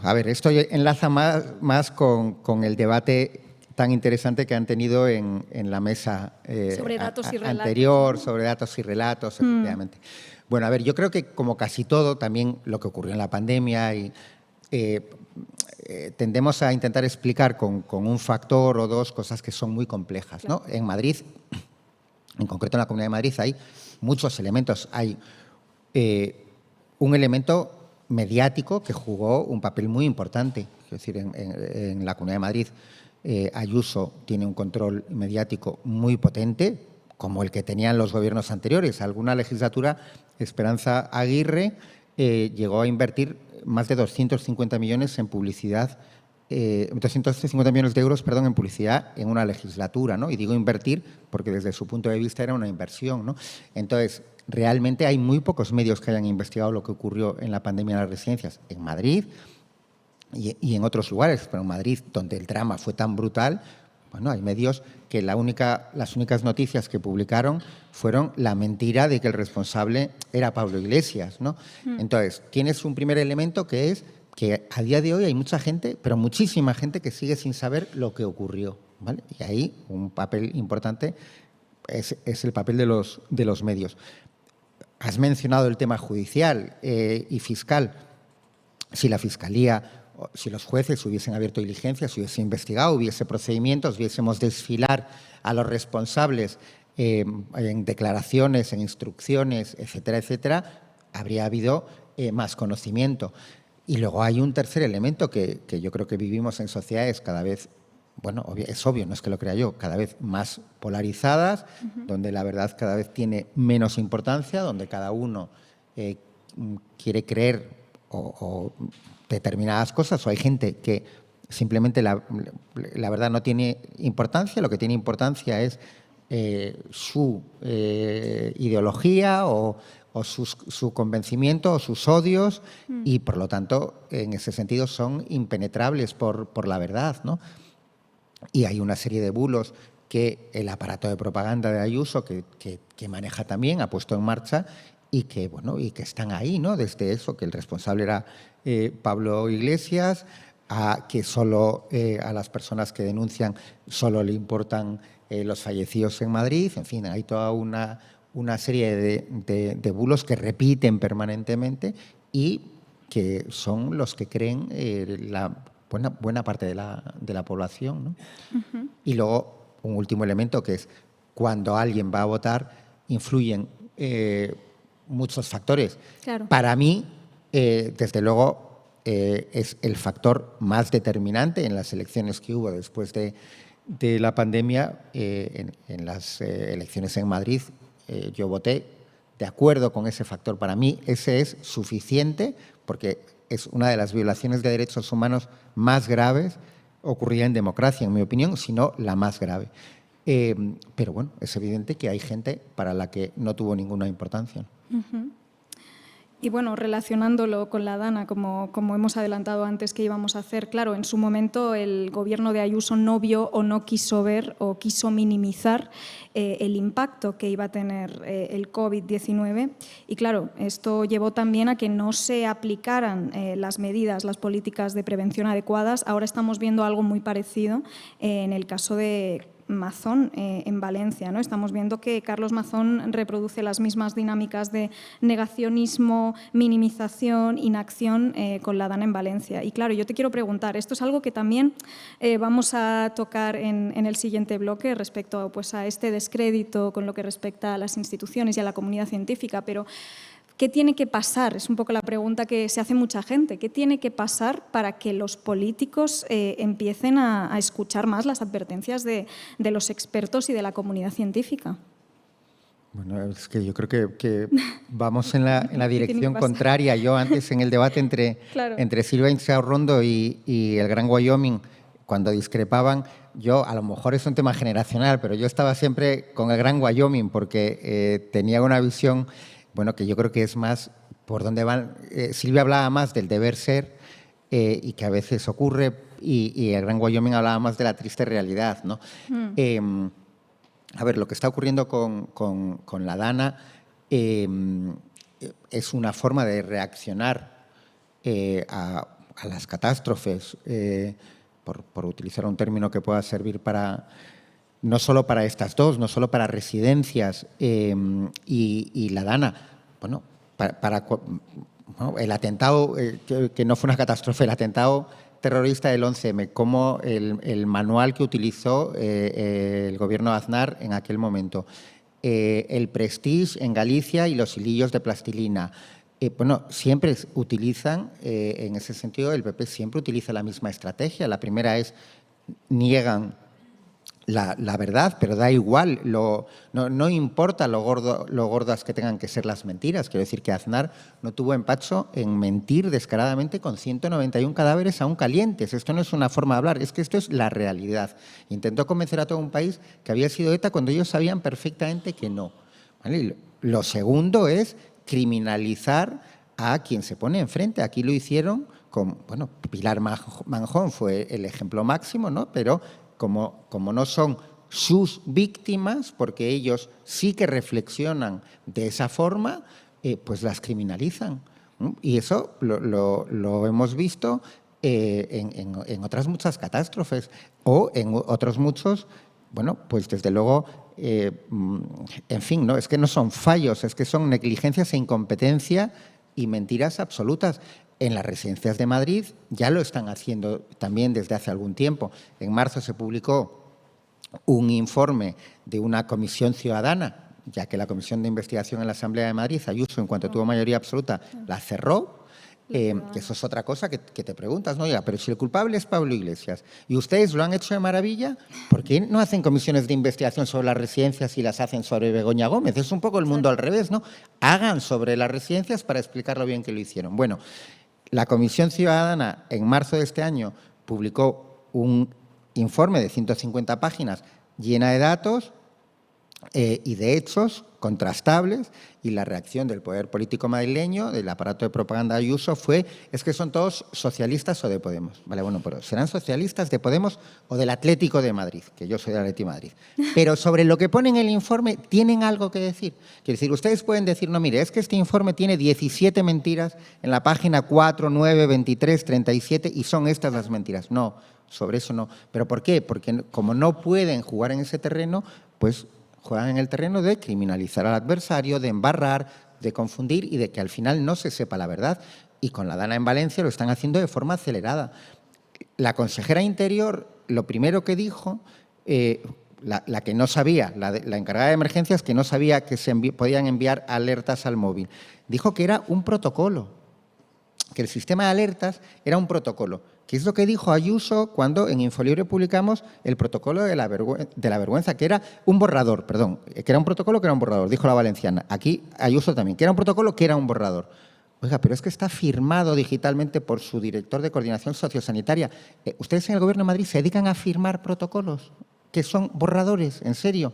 A ver, esto enlaza más con el debate tan interesante que han tenido en la mesa sobre datos y relatos, anterior, ¿no? Sobre datos y relatos, efectivamente. Bueno, a ver, yo creo que como casi todo, también lo que ocurrió en la pandemia, y tendemos a intentar explicar con un factor o dos cosas que son muy complejas, ¿no? En Madrid, en concreto en la Comunidad de Madrid, hay muchos elementos. Hay un elemento mediático que jugó un papel muy importante. Es decir, en la Comunidad de Madrid, Ayuso tiene un control mediático muy potente, como el que tenían los gobiernos anteriores. Alguna legislatura, Esperanza Aguirre llegó a invertir más de 250 millones en publicidad, 250 millones de euros, perdón, en publicidad en una legislatura, ¿no? Y digo invertir porque desde su punto de vista era una inversión, ¿no? Entonces, realmente hay muy pocos medios que hayan investigado lo que ocurrió en la pandemia en las residencias en Madrid y en otros lugares, pero en Madrid, donde el drama fue tan brutal, bueno, hay medios que las únicas noticias que publicaron fueron la mentira de que el responsable era Pablo Iglesias, ¿no? Entonces, tienes un primer elemento, que es que a día de hoy hay mucha gente, pero muchísima gente, que sigue sin saber lo que ocurrió, ¿vale? Y ahí un papel importante es el papel de los medios. Has mencionado el tema judicial y fiscal. Si la Fiscalía, si los jueces hubiesen abierto diligencias, si hubiese investigado, hubiese procedimientos, hubiésemos desfilar a los responsables en declaraciones, en instrucciones, etcétera, etcétera, habría habido más conocimiento. Y luego hay un tercer elemento que yo creo que vivimos en sociedades cada vez, bueno, es obvio, no es que lo crea yo, cada vez más polarizadas, donde la verdad cada vez tiene menos importancia, donde cada uno quiere creer o determinadas cosas, o hay gente que simplemente la verdad no tiene importancia, lo que tiene importancia es su ideología o su convencimiento o sus odios, y por lo tanto en ese sentido son impenetrables por la verdad, ¿no? Y hay una serie de bulos que el aparato de propaganda de Ayuso, que maneja también, ha puesto en marcha, y que, bueno, y que están ahí, ¿no? Desde eso, que el responsable era Pablo Iglesias, a que solo a las personas que denuncian solo le importan los fallecidos en Madrid. En fin, hay toda una serie de bulos que repiten permanentemente y que son los que creen la buena parte de la población, ¿no? Y luego un último elemento, que es cuando alguien va a votar, influyen muchos factores. Claro. Para mí, desde luego, es el factor más determinante en las elecciones que hubo después de la pandemia. En las elecciones en Madrid, yo voté de acuerdo con ese factor. Para mí ese es suficiente, porque es una de las violaciones de derechos humanos más graves ocurrida en democracia, en mi opinión, si no la más grave. Pero bueno, es evidente que hay gente para la que no tuvo ninguna importancia. Uh-huh. Y bueno, relacionándolo con la Dana, como hemos adelantado antes que íbamos a hacer, claro, en su momento el gobierno de Ayuso no vio o no quiso ver o quiso minimizar el impacto que iba a tener el COVID-19 y claro, esto llevó también a que no se aplicaran las medidas, las políticas de prevención adecuadas. Ahora estamos viendo algo muy parecido en el caso de Mazón en Valencia, ¿no? Estamos viendo que Carlos Mazón reproduce las mismas dinámicas de negacionismo, minimización, inacción con la Dana en Valencia. Y claro, yo te quiero preguntar, esto es algo que también vamos a tocar en el siguiente bloque respecto pues, a este descrédito con lo que respecta a las instituciones y a la comunidad científica, pero ¿qué tiene que pasar? Es un poco la pregunta que se hace mucha gente. ¿Qué tiene que pasar para que los políticos empiecen a escuchar más las advertencias de los expertos y de la comunidad científica? Bueno, es que yo creo que vamos en la dirección contraria. Yo antes, en el debate entre Silva Insaurrondo y el Gran Wyoming, cuando discrepaban, yo, a lo mejor es un tema generacional, pero yo estaba siempre con el Gran Wyoming porque tenía una visión, bueno, que yo creo que es más por donde van. Silvia hablaba más del deber ser y que a veces ocurre, y el Gran Wyoming hablaba más de la triste realidad, ¿no? A ver, lo que está ocurriendo con la Dana es una forma de reaccionar a las catástrofes, por utilizar un término que pueda servir para no solo para estas dos, no solo para residencias y la Dana. Bueno, el atentado, que no fue una catástrofe, el atentado terrorista del 11M, como el manual que utilizó el gobierno de Aznar en aquel momento, el Prestige en Galicia y los hilillos de plastilina. Bueno, siempre utilizan, en ese sentido, el PP siempre utiliza la misma estrategia. La primera es, niegan la verdad, pero da igual, no importa lo gordas que tengan que ser las mentiras. Quiero decir que Aznar no tuvo empacho en mentir descaradamente con 191 cadáveres aún calientes. Esto no es una forma de hablar, es que esto es la realidad. Intentó convencer a todo un país que había sido ETA cuando ellos sabían perfectamente que no. ¿Vale? Y lo segundo es criminalizar a quien se pone enfrente. Aquí lo hicieron con, bueno, Pilar Manjón fue el ejemplo máximo, ¿no? Pero como no son sus víctimas, porque ellos sí que reflexionan de esa forma, pues las criminalizan. Y eso lo hemos visto en otras muchas catástrofes o en otros muchos, bueno, pues desde luego, en fin, no es que no son fallos, es que son negligencias e incompetencia y mentiras absolutas. En las residencias de Madrid ya lo están haciendo también desde hace algún tiempo. En marzo se publicó un informe de una comisión ciudadana, ya que la Comisión de Investigación en la Asamblea de Madrid, Ayuso, en cuanto tuvo mayoría absoluta, la cerró. Que eso es otra cosa que te preguntas, ¿no? Oiga, pero si el culpable es Pablo Iglesias y ustedes lo han hecho de maravilla, ¿por qué no hacen comisiones de investigación sobre las residencias y las hacen sobre Begoña Gómez? Es un poco el mundo al revés, ¿no? Hagan sobre las residencias para explicar lo bien que lo hicieron. Bueno, la Comisión Ciudadana en marzo de este año publicó un informe de 150 páginas llena de datos y de hechos contrastables, y la reacción del poder político madrileño, del aparato de propaganda de Ayuso, fue: es que son todos socialistas o de Podemos. Vale, bueno, pero serán socialistas de Podemos o del Atlético de Madrid, que yo soy del Atlético de Madrid. Pero sobre lo que pone en el informe, ¿tienen algo que decir? Quiero decir, ustedes pueden decir, no, mire, es que este informe tiene 17 mentiras en la página 4, 9, 23, 37 y son estas las mentiras. No, sobre eso no. ¿Pero por qué? Porque como no pueden jugar en ese terreno, pues juegan en el terreno de criminalizar al adversario, de embarrar, de confundir y de que al final no se sepa la verdad. Y con la Dana en Valencia lo están haciendo de forma acelerada. La consejera Interior, lo primero que dijo, la que no sabía, la encargada de emergencias, que no sabía que se podían enviar alertas al móvil, dijo que era un protocolo, que el sistema de alertas era un protocolo. ¿Qué es lo que dijo Ayuso cuando en Infolibre publicamos el protocolo de la vergüenza? Que era un borrador, perdón, que era un protocolo que era un borrador, dijo la valenciana. Aquí Ayuso también, que era un protocolo que era un borrador. Oiga, pero es que está firmado digitalmente por su director de coordinación sociosanitaria. ¿Ustedes en el Gobierno de Madrid se dedican a firmar protocolos que son borradores? ¿En serio?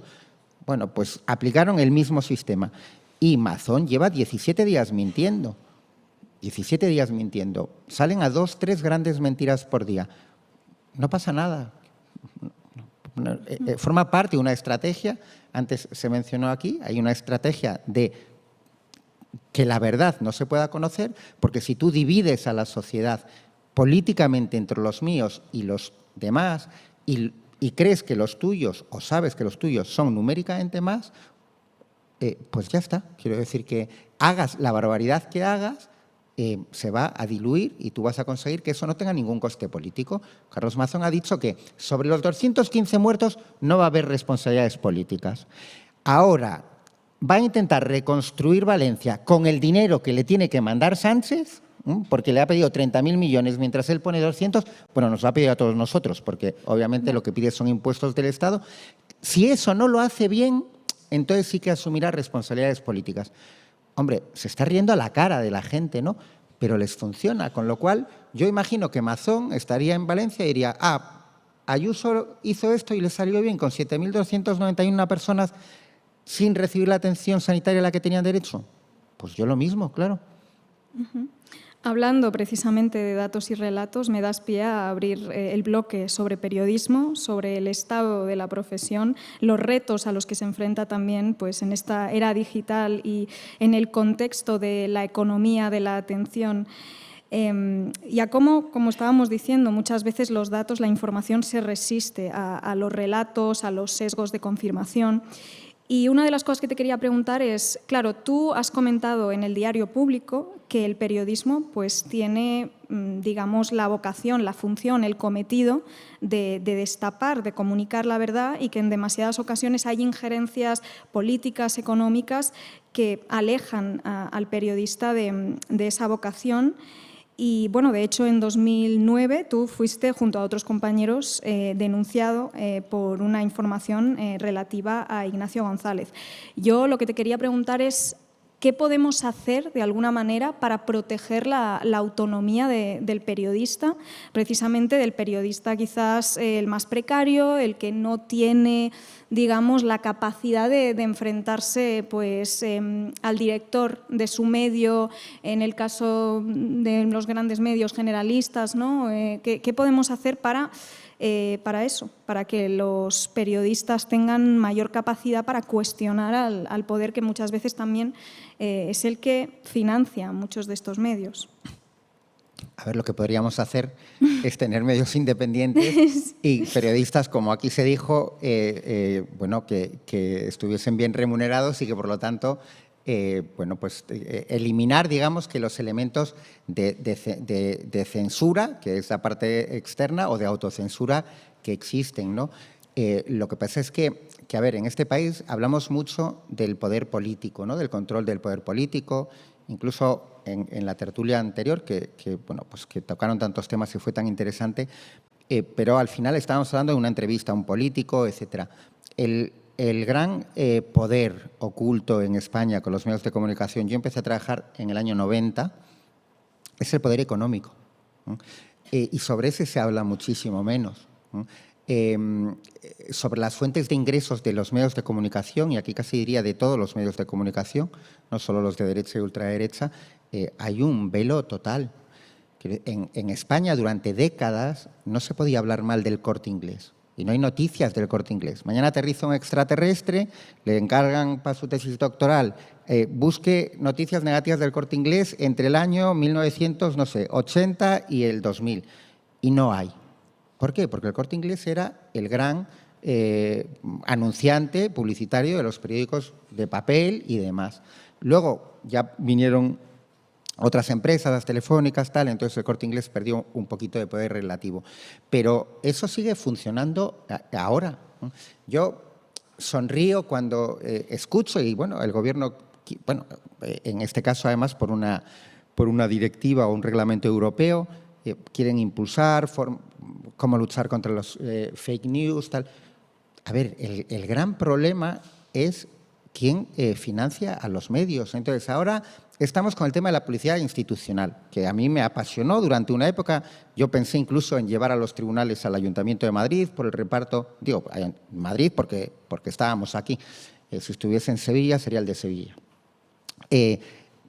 Bueno, pues aplicaron el mismo sistema. Y Mazón lleva 17 días mintiendo. 17 días mintiendo. Salen a 2, 3 grandes mentiras por día. No pasa nada. Forma parte de una estrategia, antes se mencionó aquí, hay una estrategia de que la verdad no se pueda conocer, porque si tú divides a la sociedad políticamente entre los míos y los demás y crees que los tuyos o sabes que los tuyos son numéricamente más, pues ya está. Quiero decir que hagas la barbaridad que hagas, se va a diluir y tú vas a conseguir que eso no tenga ningún coste político. Carlos Mazón ha dicho que sobre los 215 muertos no va a haber responsabilidades políticas. Ahora, va a intentar reconstruir Valencia con el dinero que le tiene que mandar Sánchez, porque le ha pedido 30.000 millones mientras él pone 200, bueno, nos lo ha pedido a todos nosotros, porque obviamente lo que pide son impuestos del Estado. Si eso no lo hace bien, entonces sí que asumirá responsabilidades políticas. Hombre, se está riendo a la cara de la gente, ¿no? Pero les funciona, con lo cual yo imagino que Mazón estaría en Valencia y diría, Ayuso hizo esto y le salió bien con 7.291 personas sin recibir la atención sanitaria a la que tenían derecho. Pues yo lo mismo, claro. Hablando precisamente de datos y relatos, me das pie a abrir el bloque sobre periodismo, sobre el estado de la profesión, los retos a los que se enfrenta también pues, en esta era digital y en el contexto de la economía de la atención. Y a cómo, como estábamos diciendo, muchas veces los datos, la información se resiste a los relatos, a los sesgos de confirmación. Y una de las cosas que te quería preguntar es, claro, tú has comentado en el Diario Público que el periodismo pues, tiene, digamos, la vocación, la función, el cometido de destapar, de comunicar la verdad y que en demasiadas ocasiones hay injerencias políticas, económicas que alejan al periodista de esa vocación. Y, bueno, de hecho, en 2009 tú fuiste, junto a otros compañeros, denunciado por una información relativa a Ignacio González. Yo lo que te quería preguntar es ¿qué podemos hacer, de alguna manera, para proteger la autonomía del periodista, precisamente del periodista quizás el más precario, el que no tiene, digamos, la capacidad de enfrentarse pues, al director de su medio, en el caso de los grandes medios generalistas, ¿no? ¿Qué podemos hacer para eso, para que los periodistas tengan mayor capacidad para cuestionar al poder que muchas veces también es el que financia muchos de estos medios? A ver, lo que podríamos hacer es tener medios independientes y periodistas, como aquí se dijo, bueno, que estuviesen bien remunerados y que, por lo tanto, bueno, pues eliminar, digamos, que los elementos de censura, que es la parte externa, o de autocensura que existen, ¿no? Lo que pasa es que, a ver, en este país hablamos mucho del poder político, ¿no? Del control del poder político, incluso en la tertulia anterior, bueno, pues que tocaron tantos temas y fue tan interesante, pero al final estábamos hablando de una entrevista a un político, etcétera. El gran poder oculto en España con los medios de comunicación, yo empecé a trabajar en el año 90, es el poder económico, ¿no? Y sobre ese se habla muchísimo menos, ¿no? Sobre las fuentes de ingresos de los medios de comunicación, y aquí casi diría de todos los medios de comunicación, no solo los de derecha y ultraderecha, hay un velo total. En España durante décadas no se podía hablar mal del Corte Inglés. Y no hay noticias del Corte Inglés. Mañana aterriza un extraterrestre, le encargan para su tesis doctoral, busque noticias negativas del Corte Inglés entre el año 1980 y el 2000. Y no hay. ¿Por qué? Porque el Corte Inglés era el gran anunciante publicitario de los periódicos de papel y demás. Luego ya vinieron otras empresas, las telefónicas, tal, entonces el Corte Inglés perdió un poquito de poder relativo. Pero eso sigue funcionando ahora. Yo sonrío cuando escucho, y bueno, el Gobierno, bueno, en este caso además por una directiva o un reglamento europeo, quieren impulsar cómo luchar contra los fake news, tal. A ver, el gran problema es quién financia a los medios. Entonces, ahora estamos con el tema de la publicidad institucional, que a mí me apasionó durante una época. Yo pensé incluso en llevar a los tribunales al Ayuntamiento de Madrid por el reparto, digo, en Madrid porque estábamos aquí. Si estuviese en Sevilla, sería el de Sevilla.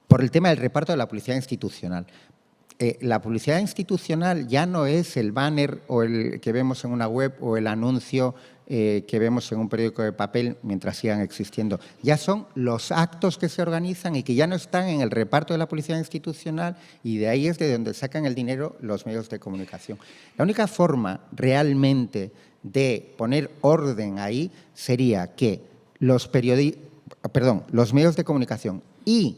Por el tema del reparto de la publicidad institucional. La publicidad institucional ya no es el banner o el que vemos en una web o el anuncio que vemos en un periódico de papel mientras sigan existiendo. Ya son los actos que se organizan y que ya no están en el reparto de la publicidad institucional, y de ahí es de donde sacan el dinero los medios de comunicación. La única forma realmente de poner orden ahí sería que los medios de comunicación y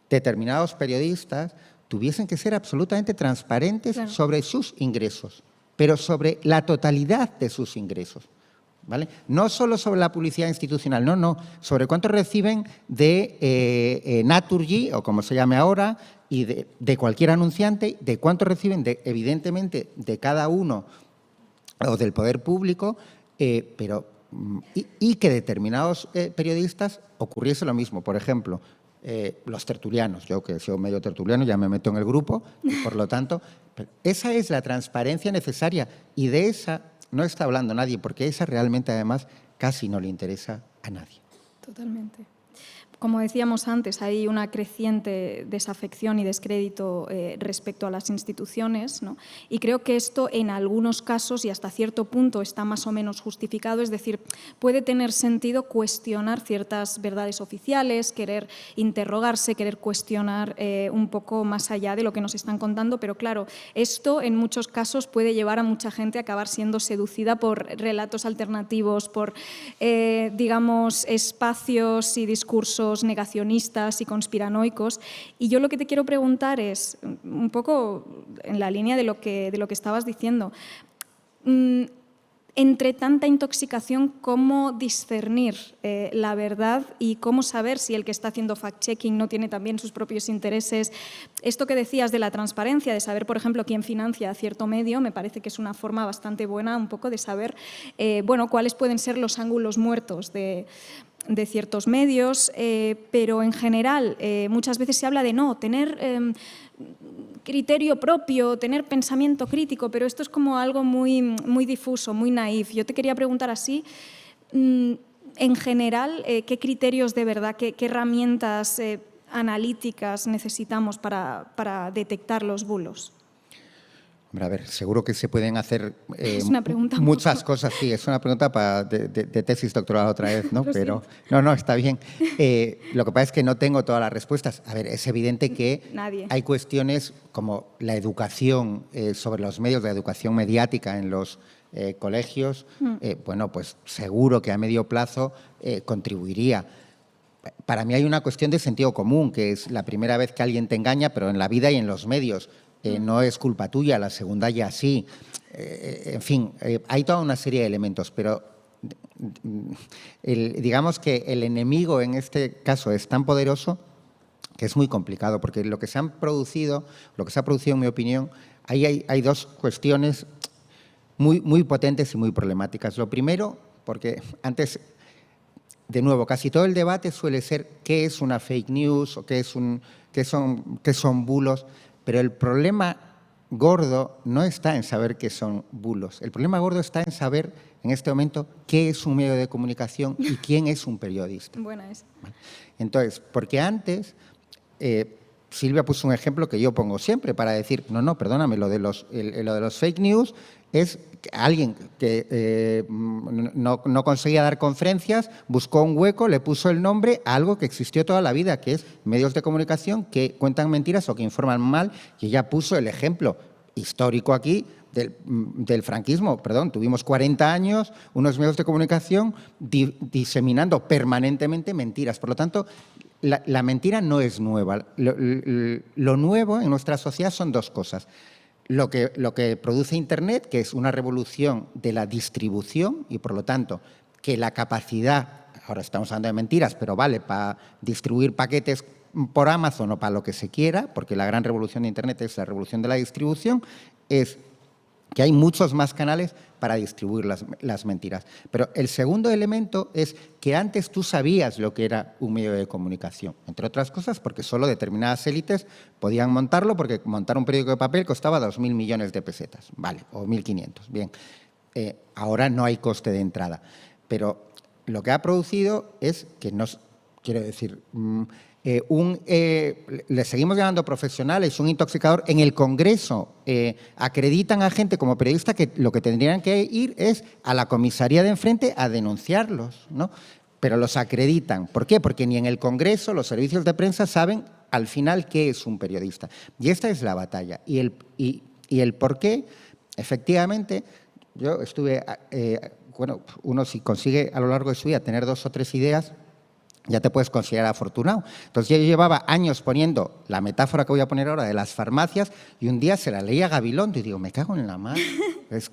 determinados periodistas tuviesen que ser absolutamente transparentes sobre sus ingresos, pero sobre la totalidad de sus ingresos, ¿vale? No solo sobre la publicidad institucional, no, sobre cuánto reciben de Naturgy, o como se llame ahora, y de cualquier anunciante, de cuánto reciben, evidentemente, de cada uno o del poder público, y que determinados periodistas ocurriese lo mismo. Por ejemplo, los tertulianos, yo que soy medio tertuliano ya me meto en el grupo, y por lo tanto, esa es la transparencia necesaria, y de esa no está hablando nadie, porque esa realmente además casi no le interesa a nadie. Totalmente. Como decíamos antes, hay una creciente desafección y descrédito respecto a las instituciones, ¿no? Y creo que esto en algunos casos y hasta cierto punto está más o menos justificado, es decir, puede tener sentido cuestionar ciertas verdades oficiales, querer interrogarse, querer cuestionar un poco más allá de lo que nos están contando, pero claro, esto en muchos casos puede llevar a mucha gente a acabar siendo seducida por relatos alternativos, por, digamos, espacios y discursos negacionistas y conspiranoicos. Y yo lo que te quiero preguntar es, un poco en la línea de lo que estabas diciendo, entre tanta intoxicación, ¿cómo discernir la verdad y cómo saber si el que está haciendo fact-checking no tiene también sus propios intereses? Esto que decías de la transparencia, de saber, por ejemplo, quién financia a cierto medio, me parece que es una forma bastante buena un poco de saber bueno, cuáles pueden ser los ángulos muertos de ciertos medios, pero en general muchas veces se habla de no, tener criterio propio, tener pensamiento crítico, pero esto es como algo muy, muy difuso, muy naif. Yo te quería preguntar así, en general, ¿qué criterios de verdad, qué herramientas analíticas necesitamos para detectar los bulos? Hombre, a ver, seguro que se pueden hacer es una pregunta muchas cosas. Sí, es una pregunta de tesis doctoral otra vez, ¿no? Pero no, está bien. Lo que pasa es que no tengo todas las respuestas. A ver, es evidente que hay cuestiones como la educación sobre los medios, la educación mediática en los colegios. Bueno, pues seguro que a medio plazo contribuiría. Para mí hay una cuestión de sentido común, que es la primera vez que alguien te engaña, pero en la vida y en los medios. No es culpa tuya, la segunda ya sí. En fin, hay toda una serie de elementos, pero digamos que el enemigo en este caso es tan poderoso que es muy complicado, porque lo que se ha producido en mi opinión, ahí hay dos cuestiones muy potentes y muy problemáticas. Lo primero, porque antes, de nuevo, casi todo el debate suele ser qué es una fake news o qué son bulos. Pero el problema gordo no está en saber qué son bulos. El problema gordo está en saber, en este momento, qué es un medio de comunicación y quién es un periodista. Buena esa. Entonces, porque antes, Silvia puso un ejemplo que yo pongo siempre para decir, no, perdóname, lo de los fake news es alguien que no conseguía dar conferencias, buscó un hueco, le puso el nombre a algo que existió toda la vida, que es medios de comunicación que cuentan mentiras o que informan mal, y ella puso el ejemplo histórico aquí del franquismo. Perdón, tuvimos 40 años, unos medios de comunicación diseminando permanentemente mentiras. Por lo tanto, la mentira no es nueva. Lo nuevo en nuestra sociedad son dos cosas. Lo que produce Internet, que es una revolución de la distribución y, por lo tanto, que la capacidad, ahora estamos hablando de mentiras, pero vale para distribuir paquetes por Amazon o para lo que se quiera, porque la gran revolución de Internet es la revolución de la distribución, es que hay muchos más canales para distribuir las mentiras. Pero el segundo elemento es que antes tú sabías lo que era un medio de comunicación, entre otras cosas porque solo determinadas élites podían montarlo, porque montar un periódico de papel costaba 2.000 millones de pesetas, vale, o 1.500, bien. Ahora no hay coste de entrada, pero lo que ha producido es que quiero decir, le seguimos llamando profesionales, un intoxicador. En el Congreso acreditan a gente como periodista que lo que tendrían que ir es a la comisaría de enfrente a denunciarlos, ¿no? Pero los acreditan. ¿Por qué? Porque ni en el Congreso los servicios de prensa saben al final qué es un periodista. Y esta es la batalla. Y el por qué, efectivamente, yo estuve, bueno, uno si consigue a lo largo de su vida tener 2 o 3 ideas, ya te puedes considerar afortunado. Entonces yo llevaba años poniendo la metáfora que voy a poner ahora de las farmacias y un día se la leí a Gabilondo y digo, me cago en la madre.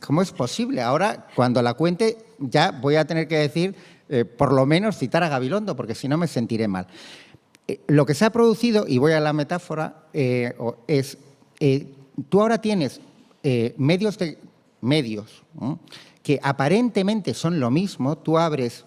¿Cómo es posible? Ahora, cuando la cuente, ya voy a tener que decir, por lo menos citar a Gabilondo, porque si no me sentiré mal. Lo que se ha producido, y voy a la metáfora, es, tú ahora tienes medios ¿no? que aparentemente son lo mismo. Tú abres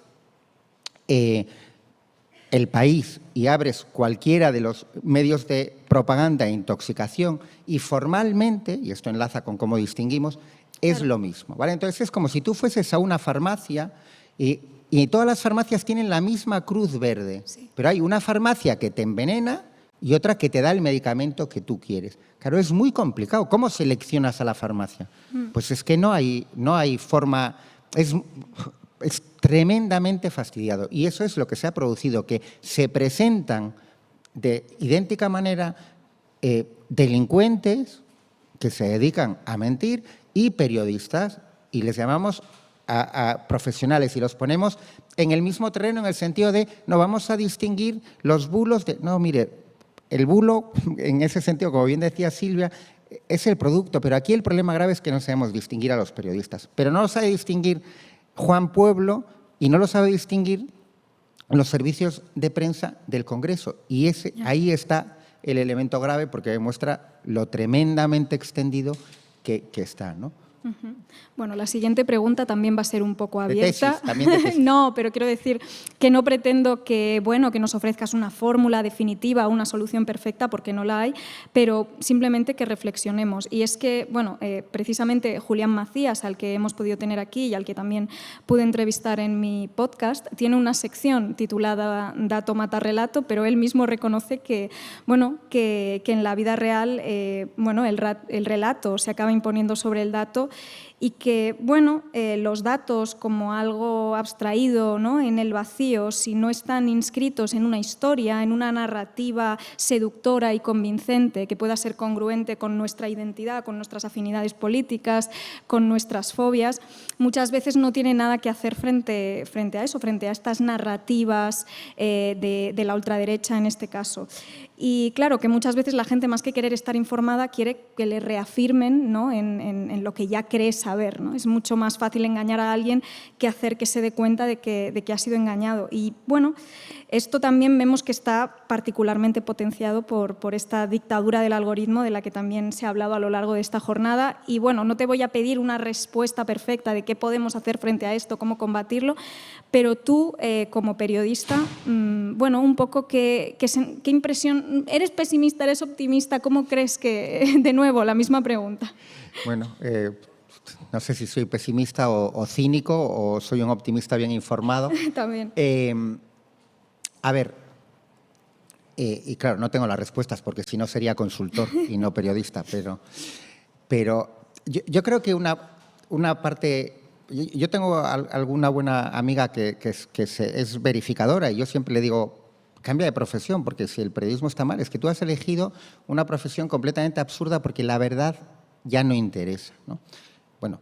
El País y abres cualquiera de los medios de propaganda e intoxicación y formalmente, y esto enlaza con cómo distinguimos, es lo mismo, ¿vale? Entonces es como si tú fueses a una farmacia y todas las farmacias tienen la misma cruz verde, pero hay una farmacia que te envenena y otra que te da el medicamento que tú quieres. Claro, es muy complicado. ¿Cómo seleccionas a la farmacia? Pues es que no hay forma. Es tremendamente fastidiado. Y eso es lo que se ha producido, que se presentan de idéntica manera delincuentes que se dedican a mentir y periodistas, y les llamamos a profesionales y los ponemos en el mismo terreno en el sentido de no vamos a distinguir los bulos de... No, mire, el bulo, en ese sentido, como bien decía Silvia, es el producto, pero aquí el problema grave es que no sabemos distinguir a los periodistas. Pero no lo sabe distinguir Juan Pueblo y no lo sabe distinguir los servicios de prensa del Congreso. Y ahí está el elemento grave, porque demuestra lo tremendamente extendido que está, ¿no? Bueno, la siguiente pregunta también va a ser un poco abierta. De tesis, también de tesis. No, pero quiero decir que no pretendo que nos ofrezcas una fórmula definitiva, una solución perfecta, porque no la hay, pero simplemente que reflexionemos. Y es que, precisamente Julián Macías, al que hemos podido tener aquí y al que también pude entrevistar en mi podcast, tiene una sección titulada Dato mata relato, pero él mismo reconoce que en la vida real el relato se acaba imponiendo sobre el dato y que los datos como algo abstraído, ¿no?, en el vacío, si no están inscritos en una historia, en una narrativa seductora y convincente que pueda ser congruente con nuestra identidad, con nuestras afinidades políticas, con nuestras fobias, muchas veces no tiene nada que hacer frente a eso, frente a estas narrativas de la ultraderecha en este caso. Y claro, que muchas veces la gente, más que querer estar informada, quiere que le reafirmen, ¿no?, en lo que ya cree saber, ¿no? Es mucho más fácil engañar a alguien que hacer que se dé cuenta de que ha sido engañado. Y esto también vemos que está particularmente potenciado por esta dictadura del algoritmo de la que también se ha hablado a lo largo de esta jornada. Y no te voy a pedir una respuesta perfecta de qué podemos hacer frente a esto, cómo combatirlo, pero tú, como periodista, un poco qué impresión, ¿eres pesimista, eres optimista? ¿Cómo crees que, de nuevo, la misma pregunta? Bueno, no sé si soy pesimista o cínico o soy un optimista bien informado. También. A ver, y claro, no tengo las respuestas porque si no sería consultor y no periodista, pero yo creo que una parte... Yo tengo alguna buena amiga que es verificadora y yo siempre le digo, cambia de profesión, porque si el periodismo está mal, es que tú has elegido una profesión completamente absurda porque la verdad ya no interesa, ¿no? Bueno,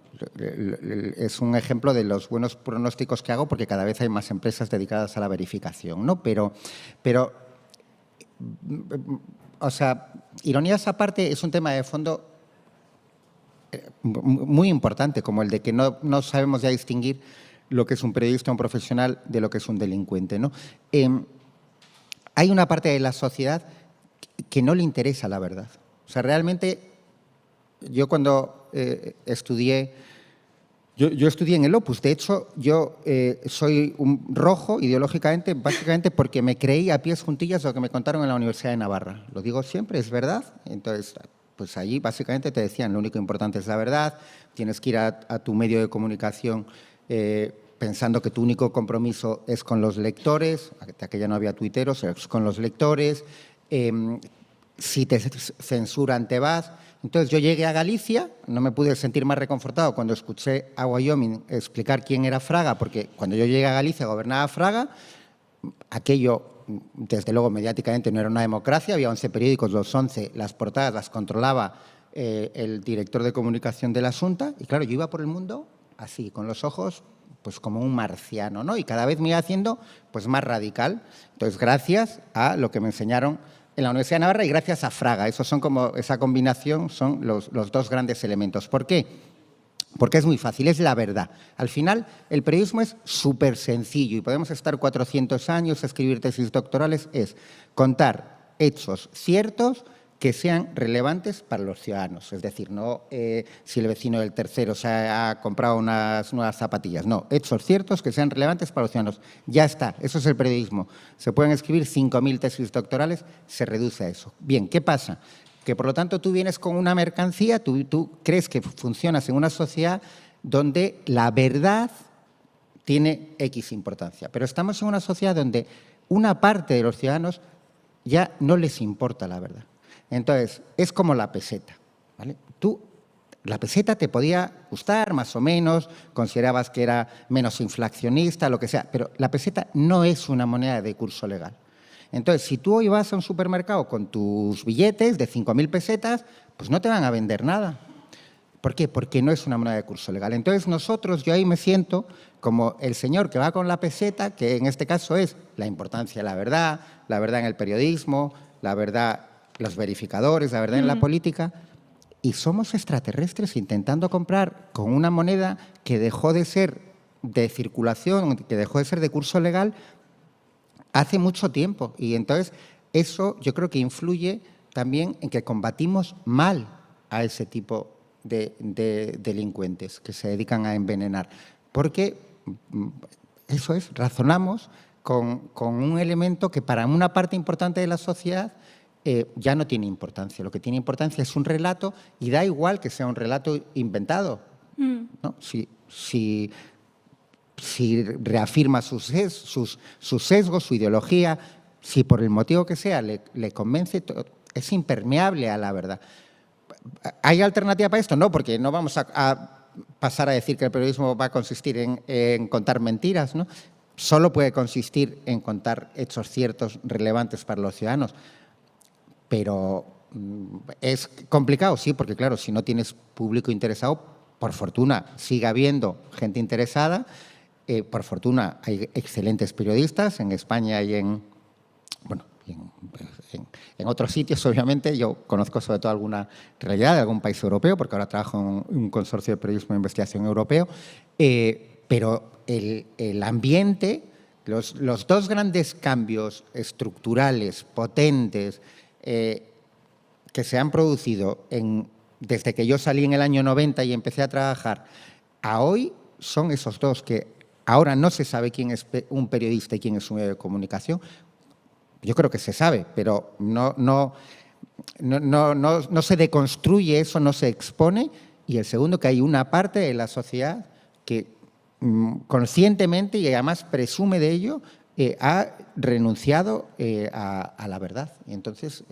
es un ejemplo de los buenos pronósticos que hago porque cada vez hay más empresas dedicadas a la verificación, ¿no? Pero o sea, ironías aparte, es un tema de fondo muy importante, como el de que no sabemos ya distinguir lo que es un periodista, un profesional, de lo que es un delincuente, ¿no? Hay una parte de la sociedad que no le interesa la verdad. O sea, realmente yo cuando estudié, yo estudié en el Opus. De hecho, yo soy un rojo ideológicamente, básicamente porque me creí a pies juntillas lo que me contaron en la Universidad de Navarra. Lo digo siempre, es verdad. Entonces, pues allí básicamente te decían, lo único importante es la verdad, tienes que ir a tu medio de comunicación pensando que tu único compromiso es con los lectores, de aquella no había tuiteros, es con los lectores, si te censuran te vas. Entonces yo llegué a Galicia, no me pude sentir más reconfortado cuando escuché a Wyoming explicar quién era Fraga, porque cuando yo llegué a Galicia gobernaba Fraga, aquello desde luego mediáticamente no era una democracia, había 11 periódicos, los 11, las portadas las controlaba el director de comunicación de la Xunta, y claro, yo iba por el mundo así, con los ojos pues como un marciano, ¿no? Y cada vez me iba haciendo pues más radical. Entonces, gracias a lo que me enseñaron en la Universidad de Navarra y gracias a Fraga. Esos son como, esa combinación son los dos grandes elementos. ¿Por qué? Porque es muy fácil, es la verdad. Al final, el periodismo es súper sencillo y podemos estar 400 años, escribir tesis doctorales, es contar hechos ciertos que sean relevantes para los ciudadanos. Es decir, no si el vecino del tercero se ha comprado unas nuevas zapatillas. No, hechos ciertos que sean relevantes para los ciudadanos. Ya está, eso es el periodismo. Se pueden escribir 5.000 tesis doctorales, se reduce a eso. Bien, ¿qué pasa? Que por lo tanto tú vienes con una mercancía, tú crees que funcionas en una sociedad donde la verdad tiene X importancia. Pero estamos en una sociedad donde una parte de los ciudadanos ya no les importa la verdad. Entonces, es como la peseta, ¿vale? La peseta te podía gustar más o menos, considerabas que era menos inflacionista, lo que sea, pero la peseta no es una moneda de curso legal. Entonces, si tú hoy vas a un supermercado con tus billetes de 5.000 pesetas, pues no te van a vender nada. ¿Por qué? Porque no es una moneda de curso legal. Entonces, yo ahí me siento como el señor que va con la peseta, que en este caso es la importancia de la verdad en el periodismo, la verdad, los verificadores, la verdad en la política, y somos extraterrestres intentando comprar con una moneda que dejó de ser de circulación, que dejó de ser de curso legal hace mucho tiempo. Y entonces eso yo creo que influye también en que combatimos mal a ese tipo de delincuentes que se dedican a envenenar. Porque eso es, razonamos con un elemento que para una parte importante de la sociedad ya no tiene importancia. Lo que tiene importancia es un relato y da igual que sea un relato inventado, ¿no? Si reafirma sus sesgos, su ideología, si por el motivo que sea le convence, es impermeable a la verdad. ¿Hay alternativa para esto? No, porque no vamos a pasar a decir que el periodismo va a consistir en contar mentiras, ¿no? Solo puede consistir en contar hechos ciertos, relevantes para los ciudadanos. Pero es complicado, sí, porque claro, si no tienes público interesado, por fortuna sigue habiendo gente interesada, por fortuna hay excelentes periodistas en España y en otros sitios, obviamente. Yo conozco sobre todo alguna realidad de algún país europeo, porque ahora trabajo en un consorcio de periodismo de investigación europeo, pero el ambiente, los dos grandes cambios estructurales, potentes, que se han producido desde que yo salí en el año 90 y empecé a trabajar a hoy, son esos dos, que ahora no se sabe quién es un periodista y quién es un medio de comunicación. Yo creo que se sabe, pero no se deconstruye eso, no se expone. Y el segundo, que hay una parte de la sociedad que conscientemente y además presume de ello, ha renunciado a la verdad. Y entonces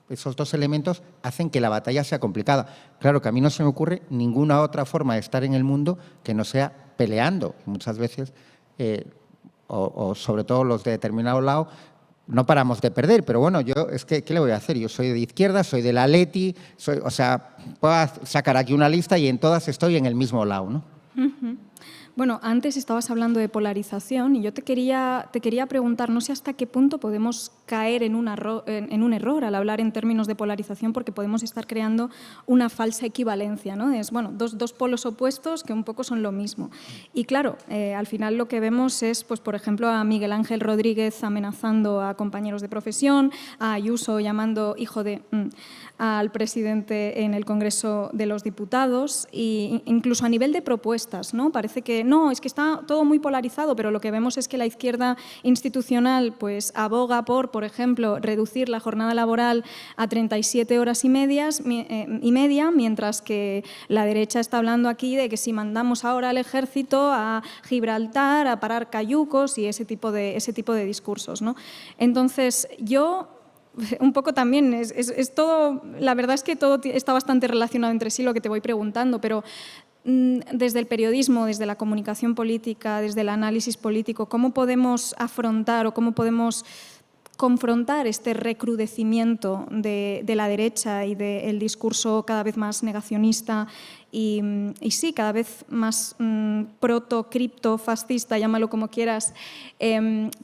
esos dos elementos hacen que la batalla sea complicada. Claro que a mí no se me ocurre ninguna otra forma de estar en el mundo que no sea peleando. Y muchas veces, o sobre todo los de determinado lado, no paramos de perder. Pero bueno, ¿qué le voy a hacer? Yo soy de izquierda, soy del Atleti, puedo sacar aquí una lista y en todas estoy en el mismo lado, ¿no? Uh-huh. Bueno, antes estabas hablando de polarización y yo te quería preguntar, no sé hasta qué punto podemos caer en un error al hablar en términos de polarización, porque podemos estar creando una falsa equivalencia, ¿no? Es, bueno, dos polos opuestos que un poco son lo mismo. Y claro, al final lo que vemos es, pues, por ejemplo, a Miguel Ángel Rodríguez amenazando a compañeros de profesión, a Ayuso llamando hijo de al presidente en el Congreso de los Diputados, e incluso a nivel de propuestas, ¿no? Parece que no, es que está todo muy polarizado, pero lo que vemos es que la izquierda institucional pues aboga por ejemplo, reducir la jornada laboral a 37 horas y media, mientras que la derecha está hablando aquí de que si mandamos ahora al ejército a Gibraltar, a parar cayucos y ese tipo de discursos, ¿no? Entonces, yo un poco también, es todo, la verdad es que todo está bastante relacionado entre sí lo que te voy preguntando, pero desde el periodismo, desde la comunicación política, desde el análisis político, ¿cómo podemos afrontar o cómo podemos confrontar este recrudecimiento de la derecha y del discurso cada vez más negacionista y sí, cada vez más proto-cripto-fascista, llámalo como quieras,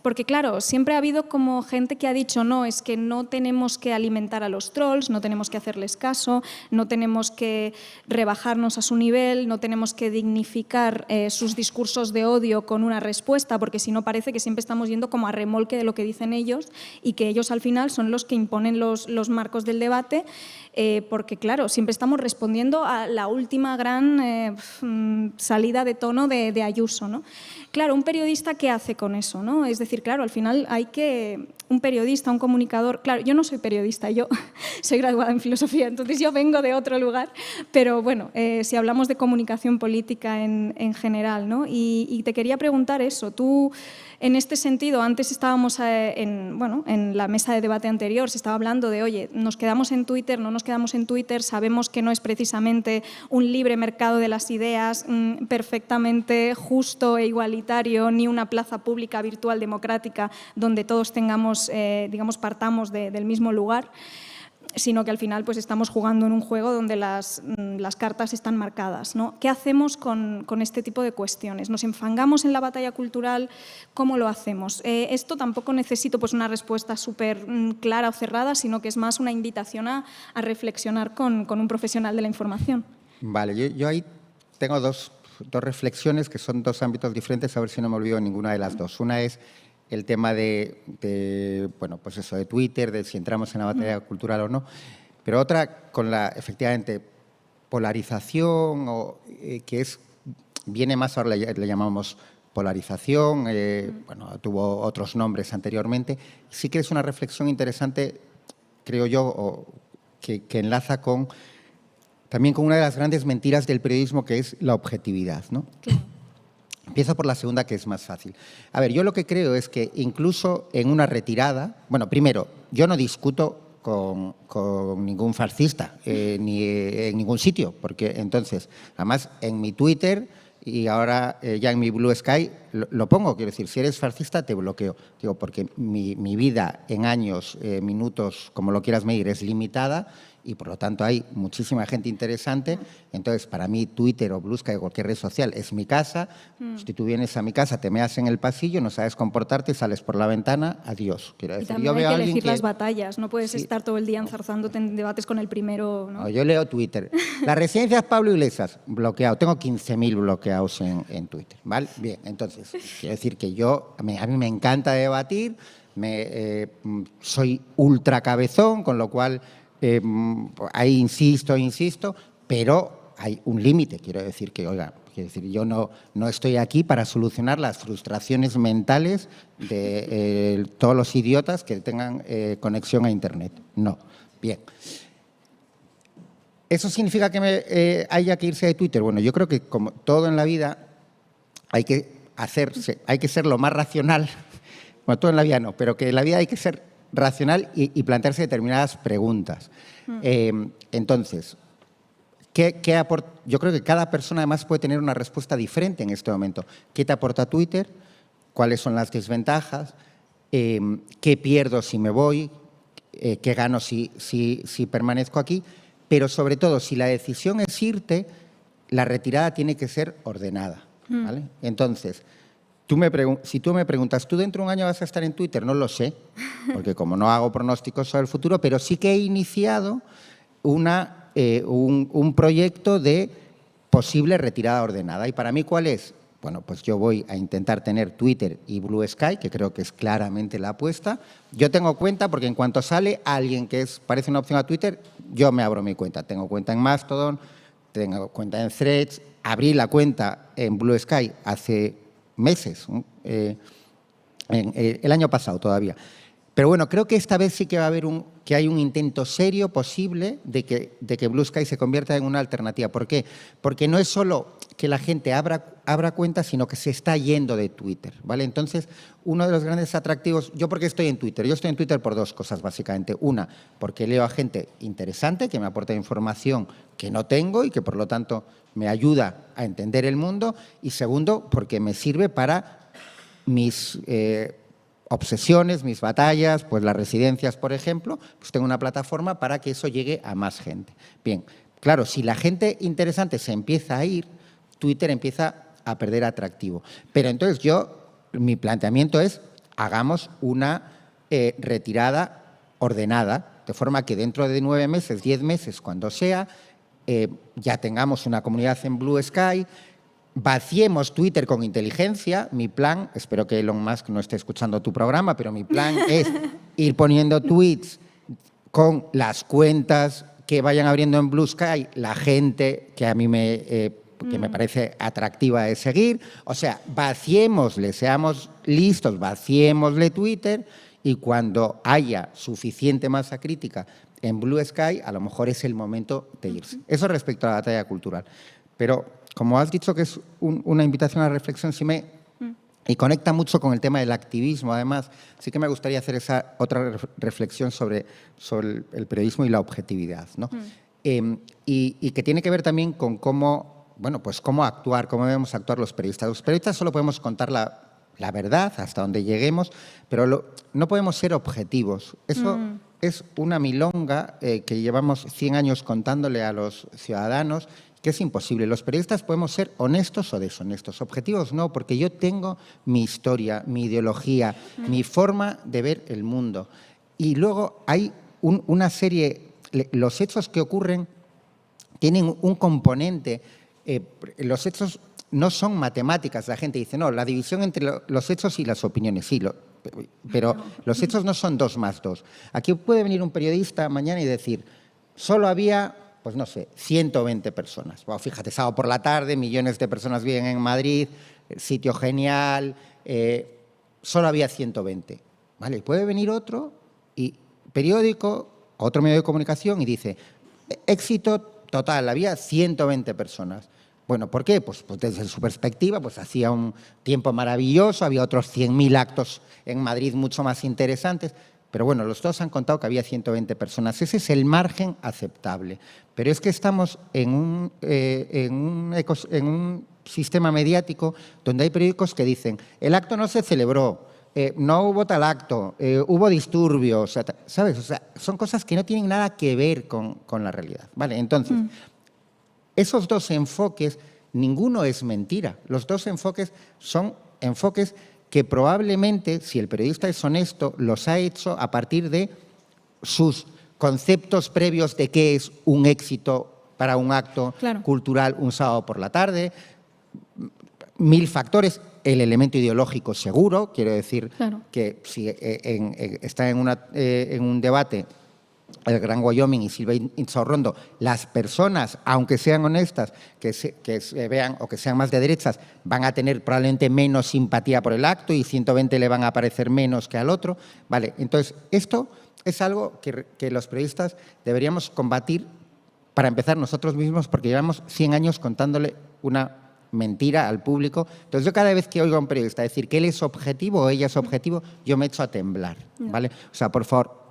porque claro, siempre ha habido como gente que ha dicho no, es que no tenemos que alimentar a los trolls, no tenemos que hacerles caso, no tenemos que rebajarnos a su nivel, no tenemos que dignificar sus discursos de odio con una respuesta, porque si no parece que siempre estamos yendo como a remolque de lo que dicen ellos y que ellos al final son los que imponen los marcos del debate, porque claro, siempre estamos respondiendo a la última gran salida de tono de Ayuso, ¿no? Claro, un periodista, ¿qué hace con eso, ¿no? Es decir, claro, al final hay que... Un periodista, un comunicador... Claro, yo no soy periodista, yo soy graduada en filosofía, entonces yo vengo de otro lugar, pero bueno, si hablamos de comunicación política en general, ¿no? Y te quería preguntar eso, tú... En este sentido, antes estábamos en la mesa de debate anterior, se estaba hablando de, oye, ¿nos quedamos en Twitter, no nos quedamos en Twitter? Sabemos que no es precisamente un libre mercado de las ideas perfectamente justo e igualitario, ni una plaza pública virtual democrática donde todos tengamos, digamos, partamos del mismo lugar, sino que al final pues estamos jugando en un juego donde las cartas están marcadas, ¿no? ¿Qué hacemos con este tipo de cuestiones? ¿Nos enfangamos en la batalla cultural? ¿Cómo lo hacemos? Esto tampoco necesito pues, una respuesta súper clara o cerrada, sino que es más una invitación a reflexionar con un profesional de la información. Vale, yo ahí tengo dos reflexiones que son dos ámbitos diferentes, a ver si no me olvido ninguna de las dos. Una es el tema bueno, pues eso, de Twitter, de si entramos en la batalla cultural o no, pero otra con la, efectivamente, polarización, que viene más, ahora le llamamos polarización, bueno, tuvo otros nombres anteriormente. Sí que es una reflexión interesante, creo yo, que enlaza también con una de las grandes mentiras del periodismo, que es la objetividad, ¿no? Claro. Empiezo por la segunda, que es más fácil. A ver, yo lo que creo es que incluso en una retirada, bueno, primero, yo no discuto con ningún fascista, ni en ningún sitio, porque entonces, además, en mi Twitter y ahora ya en mi Blue Sky lo pongo, quiero decir, si eres fascista te bloqueo, digo, porque mi vida en años, minutos, como lo quieras medir, es limitada y por lo tanto hay muchísima gente interesante. Entonces, para mí, Twitter o Blue Sky o cualquier red social es mi casa. Si tú vienes a mi casa, te meas en el pasillo, no sabes comportarte, sales por la ventana, adiós. Quiero decir, y también hay que elegir las batallas, no puedes estar todo el día enzarzándote en debates con el primero, ¿no? No, yo leo Twitter. Las residencias Pablo Iglesias, bloqueado. Tengo 15.000 bloqueados en Twitter, ¿vale? Bien, entonces, quiero decir que a mí me encanta debatir, soy ultra cabezón, con lo cual ahí insisto, pero hay un límite. Quiero decir que, oiga, yo no estoy aquí para solucionar las frustraciones mentales de todos los idiotas que tengan conexión a Internet. No. Bien. ¿Eso significa que haya que irse de Twitter? Bueno, yo creo que como todo en la vida hay que ser lo más racional, bueno, todo en la vida no, pero que en la vida hay que ser racional y plantearse determinadas preguntas. Entonces, ¿qué aporta? Yo creo que cada persona además puede tener una respuesta diferente en este momento. ¿Qué te aporta Twitter? ¿Cuáles son las desventajas? ¿Qué pierdo si me voy? ¿Qué gano si permanezco aquí? Pero sobre todo, si la decisión es irte, la retirada tiene que ser ordenada. ¿vale? Entonces, si tú me preguntas, ¿tú dentro de un año vas a estar en Twitter? No lo sé, porque como no hago pronósticos sobre el futuro, pero sí que he iniciado un proyecto de posible retirada ordenada. ¿Y para mí cuál es? Bueno, pues yo voy a intentar tener Twitter y Blue Sky, que creo que es claramente la apuesta. Yo tengo cuenta porque en cuanto sale alguien que parece una opción a Twitter, yo me abro mi cuenta. Tengo cuenta en Mastodon, tengo cuenta en Threads, abrí la cuenta en Blue Sky hace meses, el año pasado todavía. Pero bueno, creo que esta vez sí que va a haber hay un intento serio posible de que Blue Sky se convierta en una alternativa. ¿Por qué? Porque no es solo que la gente abra cuentas, sino que se está yendo de Twitter, ¿vale? Entonces, uno de los grandes atractivos... ¿Yo por qué estoy en Twitter? Yo estoy en Twitter por dos cosas, básicamente. Una, porque leo a gente interesante que me aporta información que no tengo y que, por lo tanto, me ayuda a entender el mundo. Y segundo, porque me sirve para mis... obsesiones, mis batallas, pues las residencias, por ejemplo, pues tengo una plataforma para que eso llegue a más gente. Bien, claro, si la gente interesante se empieza a ir, Twitter empieza a perder atractivo. Pero entonces mi planteamiento es, hagamos una retirada ordenada, de forma que dentro de 9 meses, 10 meses, cuando sea, ya tengamos una comunidad en Blue Sky, vaciemos Twitter con inteligencia. Mi plan, espero que Elon Musk no esté escuchando tu programa, pero mi plan es ir poniendo tweets con las cuentas que vayan abriendo en Blue Sky, la gente que a mí que me parece atractiva de seguir. O sea, vaciémosle, seamos listos, vaciémosle Twitter y cuando haya suficiente masa crítica en Blue Sky, a lo mejor es el momento de irse. Eso respecto a la batalla cultural. Pero como has dicho que es una invitación a la reflexión, y conecta mucho con el tema del activismo, además, sí que me gustaría hacer esa otra reflexión sobre el periodismo y la objetividad, ¿no? Y que tiene que ver también con cómo actuar, cómo debemos actuar los periodistas. Los periodistas solo podemos contar la verdad hasta donde lleguemos, pero no podemos ser objetivos. Eso es una milonga que llevamos 100 años contándole a los ciudadanos, que es imposible. Los periodistas podemos ser honestos o deshonestos. Objetivos no, porque yo tengo mi historia, mi ideología, mi forma de ver el mundo. Y luego hay una serie... Los hechos que ocurren tienen un componente... los hechos no son matemáticas. La gente dice, no, la división entre los hechos y las opiniones, sí, pero los hechos no son 2 más 2. Aquí puede venir un periodista mañana y decir, solo había... pues no sé, 120 personas. Bueno, fíjate, sábado por la tarde, millones de personas viven en Madrid, sitio genial, solo había 120. ¿Vale? Puede venir otro periódico, otro medio de comunicación y dice, éxito total, había 120 personas. Bueno, ¿por qué? Pues desde su perspectiva, pues hacía un tiempo maravilloso, había otros 100.000 actos en Madrid mucho más interesantes. Pero bueno, los dos han contado que había 120 personas. Ese es el margen aceptable. Pero es que estamos en un sistema mediático donde hay periódicos que dicen el acto no se celebró, no hubo tal acto, hubo disturbios, ¿sabes? O sea, son cosas que no tienen nada que ver con la realidad. ¿Vale? Entonces, esos dos enfoques, ninguno es mentira. Los dos enfoques son enfoques que probablemente, si el periodista es honesto, los ha hecho a partir de sus conceptos previos de qué es un éxito para un acto cultural un sábado por la tarde, 1000 factores, el elemento ideológico seguro, quiero decir que si está en un debate el Gran Wyoming y Silva Inchaurrondo, las personas, aunque sean honestas, que se vean o que sean más de derechas, van a tener probablemente menos simpatía por el acto y 120 le van a parecer menos que al otro. Vale, entonces, esto es algo que los periodistas deberíamos combatir para empezar nosotros mismos, porque llevamos 100 años contándole una mentira al público. Entonces, yo cada vez que oigo a un periodista decir que él es objetivo o ella es objetivo, yo me echo a temblar, ¿vale? O sea, por favor,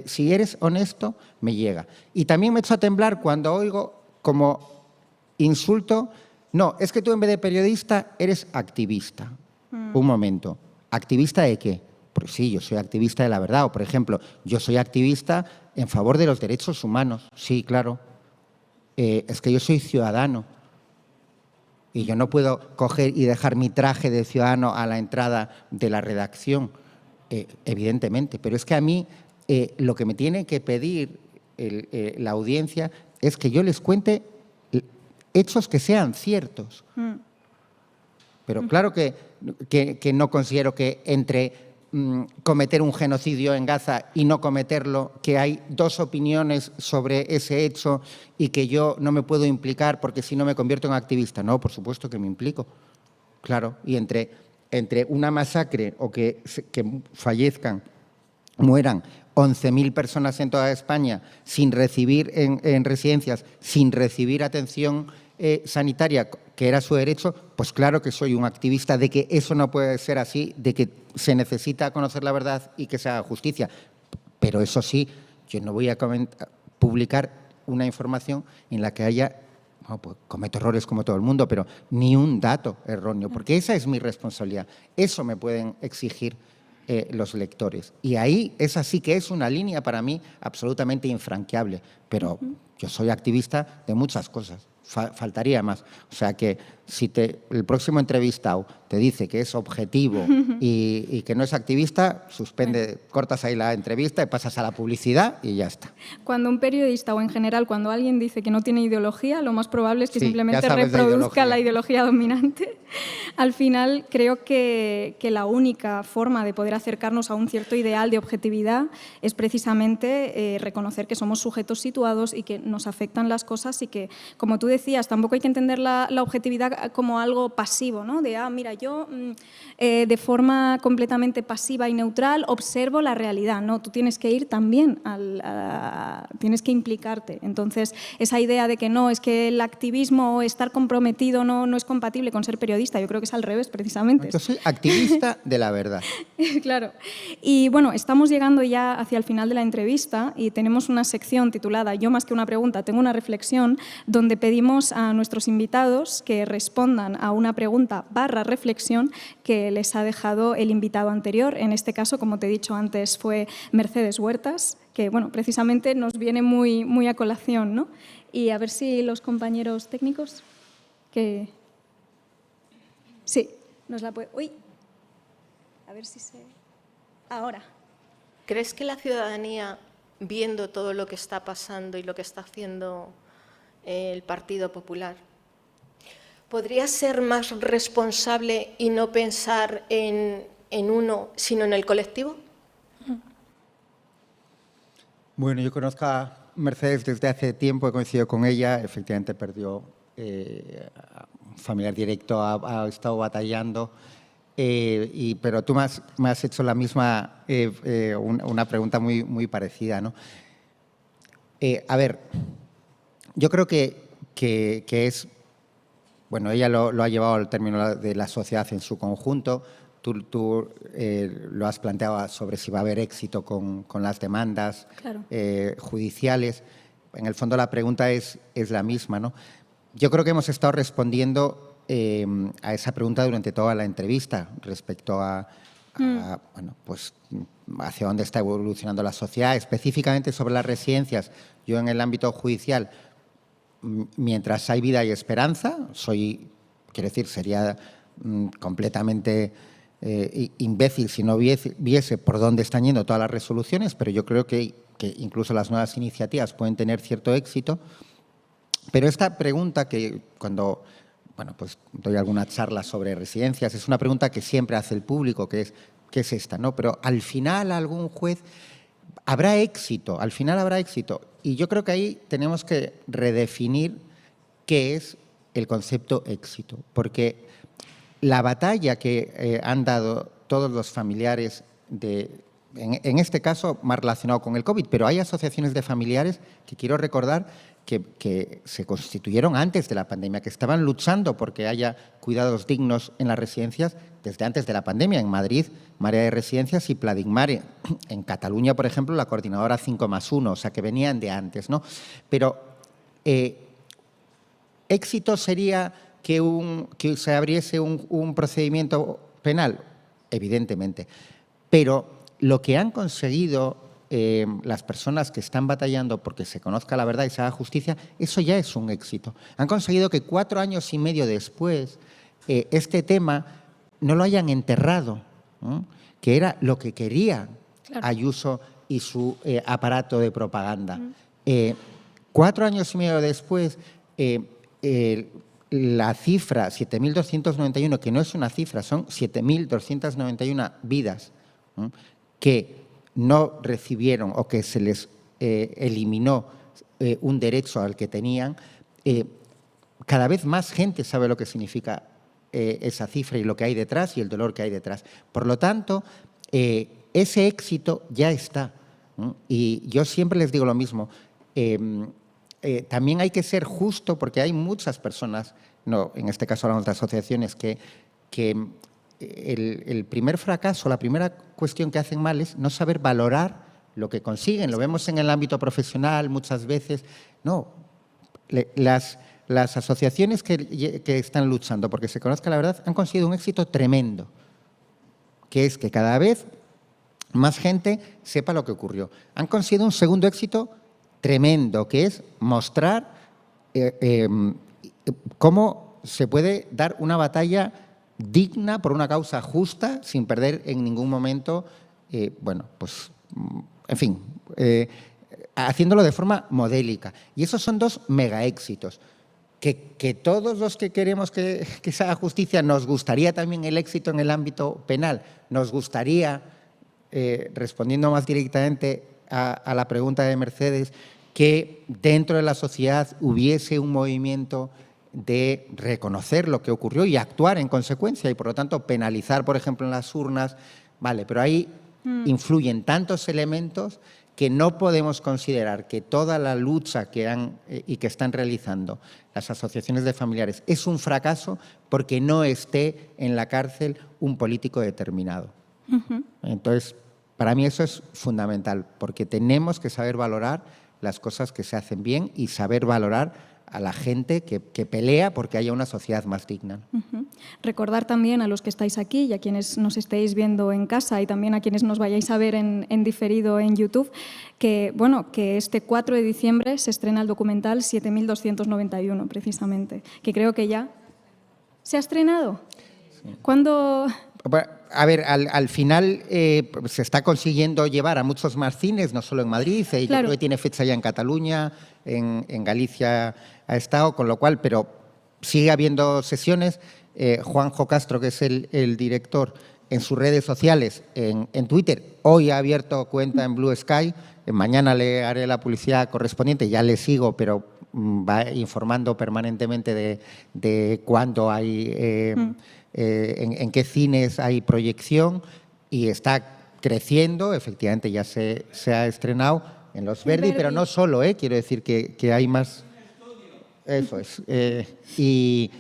si eres honesto, me llega. Y también me echo a temblar cuando oigo como insulto, no, es que tú en vez de periodista eres activista. Un momento, ¿activista de qué? Pues sí, yo soy activista de la verdad. O, por ejemplo, yo soy activista en favor de los derechos humanos. Sí, claro. Es que yo soy ciudadano. Y yo no puedo coger y dejar mi traje de ciudadano a la entrada de la redacción, evidentemente. Pero es que a mí lo que me tiene que pedir la audiencia es que yo les cuente hechos que sean ciertos. Pero claro que no considero que entre cometer un genocidio en Gaza y no cometerlo, que hay dos opiniones sobre ese hecho y que yo no me puedo implicar porque si no me convierto en activista. No, por supuesto que me implico. Claro, y entre una masacre o que fallezcan, mueran 11.000 personas en toda España sin recibir en residencias, sin recibir atención sanitaria, que era su derecho, pues claro que soy un activista de que eso no puede ser así, de que se necesita conocer la verdad y que se haga justicia. Pero eso sí, yo no voy a publicar una información en la que haya, bueno, pues cometo errores como todo el mundo, pero ni un dato erróneo, porque esa es mi responsabilidad. Eso me pueden exigir los lectores. Y ahí esa sí que es una línea para mí absolutamente infranqueable. Pero yo soy activista de muchas cosas. Faltaría más. O sea que si el próximo entrevistado te dice que es objetivo y que no es activista, suspende, cortas ahí la entrevista y pasas a la publicidad y ya está. Cuando un periodista o en general, cuando alguien dice que no tiene ideología, lo más probable es que simplemente reproduzca la ideología dominante. Al final, creo que la única forma de poder acercarnos a un cierto ideal de objetividad es precisamente reconocer que somos sujetos situados y que nos afectan las cosas y que, como tú decías, tampoco hay que entender la objetividad como algo pasivo, ¿no? De, mira, yo de forma completamente pasiva y neutral observo la realidad. No, tú tienes que ir también, tienes que implicarte. Entonces, esa idea de que no, es que el activismo o estar comprometido no es compatible con ser periodista, yo creo que es al revés, precisamente. Yo soy activista de la verdad. Claro. Y bueno, estamos llegando ya hacia el final de la entrevista y tenemos una sección titulada Yo más que una pregunta, tengo una reflexión, donde pedimos a nuestros invitados que respondan a una pregunta / reflexión que les ha dejado el invitado anterior. En este caso, como te he dicho antes, fue Mercedes Huertas, que bueno, precisamente nos viene muy a colación, ¿no? Y a ver si los compañeros técnicos que... Sí, nos la puede... Uy, a ver si se... Ahora. ¿Crees que la ciudadanía, viendo todo lo que está pasando y lo que está haciendo el Partido Popular, podría ser más responsable y no pensar en uno, sino en el colectivo? Bueno, yo conozco a Mercedes desde hace tiempo, he coincidido con ella, efectivamente perdió un familiar directo, ha estado batallando, pero tú me has hecho la misma, una pregunta muy parecida, ¿no? A ver, yo creo que es... Bueno, ella lo ha llevado al término de la sociedad en su conjunto. Tú lo has planteado sobre si va a haber éxito con las demandas claro. Judiciales. En el fondo la pregunta es la misma, ¿no? Yo creo que hemos estado respondiendo a esa pregunta durante toda la entrevista respecto a bueno, pues, hacia dónde está evolucionando la sociedad, específicamente sobre las residencias. Yo en el ámbito judicial, mientras hay vida y esperanza, quiero decir, sería completamente imbécil si no viese por dónde están yendo todas las resoluciones, pero yo creo que incluso las nuevas iniciativas pueden tener cierto éxito. Pero esta pregunta que cuando pues doy alguna charla sobre residencias, es una pregunta que siempre hace el público, que es esta, ¿no? Pero al final algún juez... Habrá éxito, al final habrá éxito. Y yo creo que ahí tenemos que redefinir qué es el concepto éxito. Porque la batalla que han dado todos los familiares, en este caso más relacionado con el COVID, pero hay asociaciones de familiares que quiero recordar que se constituyeron antes de la pandemia, que estaban luchando porque haya cuidados dignos en las residencias desde antes de la pandemia. En Madrid, Marea de Residencias y Pladigmare. En Cataluña, por ejemplo, la coordinadora 5+1, o sea, que venían de antes, ¿no? Pero éxito sería que se abriese un procedimiento penal, evidentemente. Pero lo que han conseguido las personas que están batallando porque se conozca la verdad y se haga justicia, eso ya es un éxito. Han conseguido que 4 años y medio después este tema no lo hayan enterrado, ¿no? Que era lo que quería Ayuso y su aparato de propaganda. 4 años y medio después, la cifra 7.291, que no es una cifra, son 7.291 vidas, ¿no? Que no recibieron o que se les eliminó un derecho al que tenían, cada vez más gente sabe lo que significa esa cifra y lo que hay detrás y el dolor que hay detrás. Por lo tanto, ese éxito ya está, ¿no? Y yo siempre les digo lo mismo, también hay que ser justo porque hay muchas personas, no, en este caso hablamos de asociaciones, que el primer fracaso, la primera cuestión que hacen mal es no saber valorar lo que consiguen. Lo vemos en el ámbito profesional muchas veces. No, las asociaciones que están luchando porque se conozca la verdad han conseguido un éxito tremendo, que es que cada vez más gente sepa lo que ocurrió. Han conseguido un segundo éxito tremendo, que es mostrar cómo se puede dar una batalla digna por una causa justa sin perder en ningún momento, bueno, pues, en fin, haciéndolo de forma modélica. Y esos son 2 mega éxitos. Que todos los que queremos que se haga justicia nos gustaría también el éxito en el ámbito penal, nos gustaría, respondiendo más directamente a la pregunta de Mercedes, que dentro de la sociedad hubiese un movimiento de reconocer lo que ocurrió y actuar en consecuencia y, por lo tanto, penalizar, por ejemplo, en las urnas. Vale, pero ahí influyen tantos elementos que no podemos considerar que toda la lucha que han y que están realizando las asociaciones de familiares es un fracaso porque no esté en la cárcel un político determinado. Entonces, para mí eso es fundamental, porque tenemos que saber valorar las cosas que se hacen bien y saber valorar a la gente que pelea porque haya una sociedad más digna. Recordar también a los que estáis aquí y a quienes nos estéis viendo en casa y también a quienes nos vayáis a ver en diferido en YouTube, que, bueno, que este 4 de diciembre se estrena el documental 7.291, precisamente, que creo que ya se ha estrenado. Sí. ¿Cuándo...? A ver, al final se está consiguiendo llevar a muchos más cines, no solo en Madrid, claro. Yo creo que tiene fecha ya en Cataluña, en Galicia ha estado, con lo cual, pero sigue habiendo sesiones. Juanjo Castro, que es el director, en sus redes sociales, en Twitter, hoy ha abierto cuenta en Blue Sky, mañana le haré la publicidad correspondiente, ya le sigo, pero va informando permanentemente de cuándo hay... en qué cines hay proyección y está creciendo, efectivamente ya se ha estrenado en Los Verdi, pero no solo, quiero decir que hay más... Eso es. Y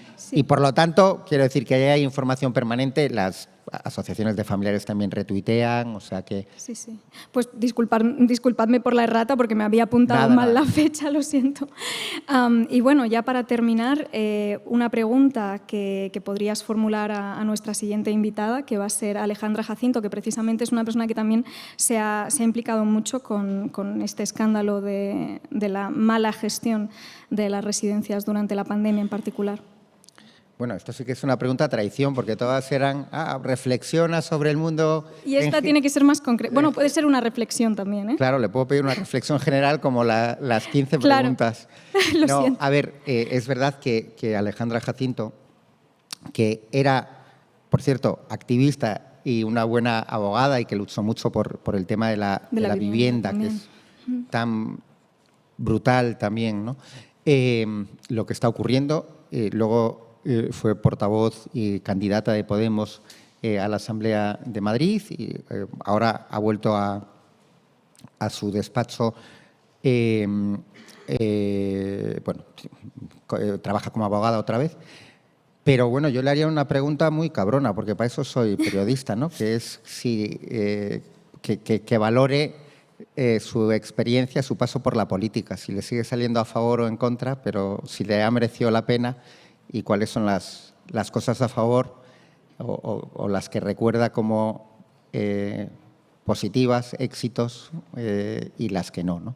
por lo tanto, quiero decir que hay información permanente, las asociaciones de familiares también retuitean, o sea que... Sí, sí. Pues disculpadme por la errata porque me había apuntado mal la fecha, lo siento. Y bueno, ya para terminar, una pregunta que podrías formular a nuestra siguiente invitada, que va a ser Alejandra Jacinto, que precisamente es una persona que también se ha implicado mucho con este escándalo de la mala gestión de las residencias durante la pandemia en particular. Bueno, esto sí que es una pregunta a traición, porque todas eran, reflexiona sobre el mundo... Y esta tiene que ser más concreta. Bueno, puede ser una reflexión también, ¿eh? Claro, le puedo pedir una reflexión general como las 15 preguntas. Lo siento. A ver, es verdad que Alejandra Jacinto, que era, por cierto, activista y una buena abogada y que luchó mucho por el tema de la vivienda, que es tan brutal también, ¿no? Lo que está ocurriendo, luego... fue portavoz y candidata de Podemos a la Asamblea de Madrid y ahora ha vuelto a su despacho. Bueno, trabaja como abogada otra vez. Pero bueno, yo le haría una pregunta muy cabrona, porque para eso soy periodista, ¿no? Que es si que valore su experiencia, su paso por la política, si le sigue saliendo a favor o en contra, pero si le ha merecido la pena y cuáles son las cosas a favor o las que recuerda como positivas, éxitos y las que no, ¿no?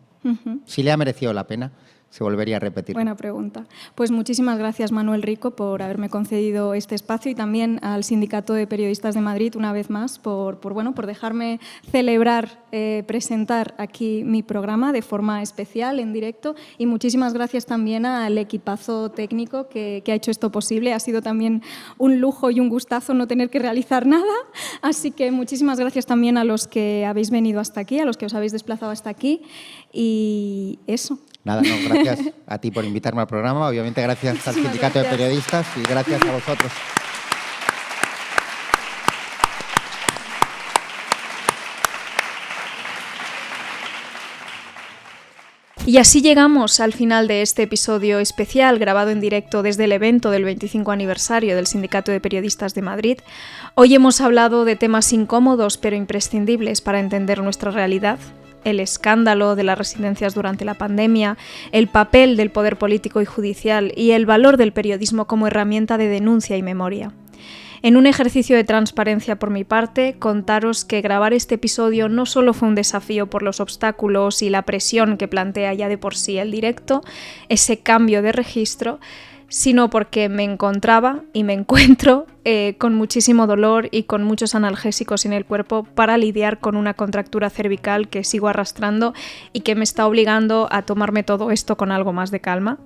Si le ha merecido la pena, se volvería a repetir. Buena pregunta. Pues muchísimas gracias, Manuel Rico, por haberme concedido este espacio y también al Sindicato de Periodistas de Madrid, una vez más, por dejarme celebrar, presentar aquí mi programa de forma especial, en directo. Y muchísimas gracias también al equipazo técnico que ha hecho esto posible. Ha sido también un lujo y un gustazo no tener que realizar nada. Así que muchísimas gracias también a los que habéis venido hasta aquí, a los que os habéis desplazado hasta aquí. Y eso. Nada, no, gracias a ti por invitarme al programa, obviamente gracias al Sindicato de Periodistas y gracias a vosotros. Y así llegamos al final de este episodio especial grabado en directo desde el evento del 25 aniversario del Sindicato de Periodistas de Madrid. Hoy hemos hablado de temas incómodos pero imprescindibles para entender nuestra realidad. El escándalo de las residencias durante la pandemia, el papel del poder político y judicial y el valor del periodismo como herramienta de denuncia y memoria. En un ejercicio de transparencia por mi parte, contaros que grabar este episodio no solo fue un desafío por los obstáculos y la presión que plantea ya de por sí el directo, ese cambio de registro, sino porque me encontraba y me encuentro con muchísimo dolor y con muchos analgésicos en el cuerpo para lidiar con una contractura cervical que sigo arrastrando y que me está obligando a tomarme todo esto con algo más de calma.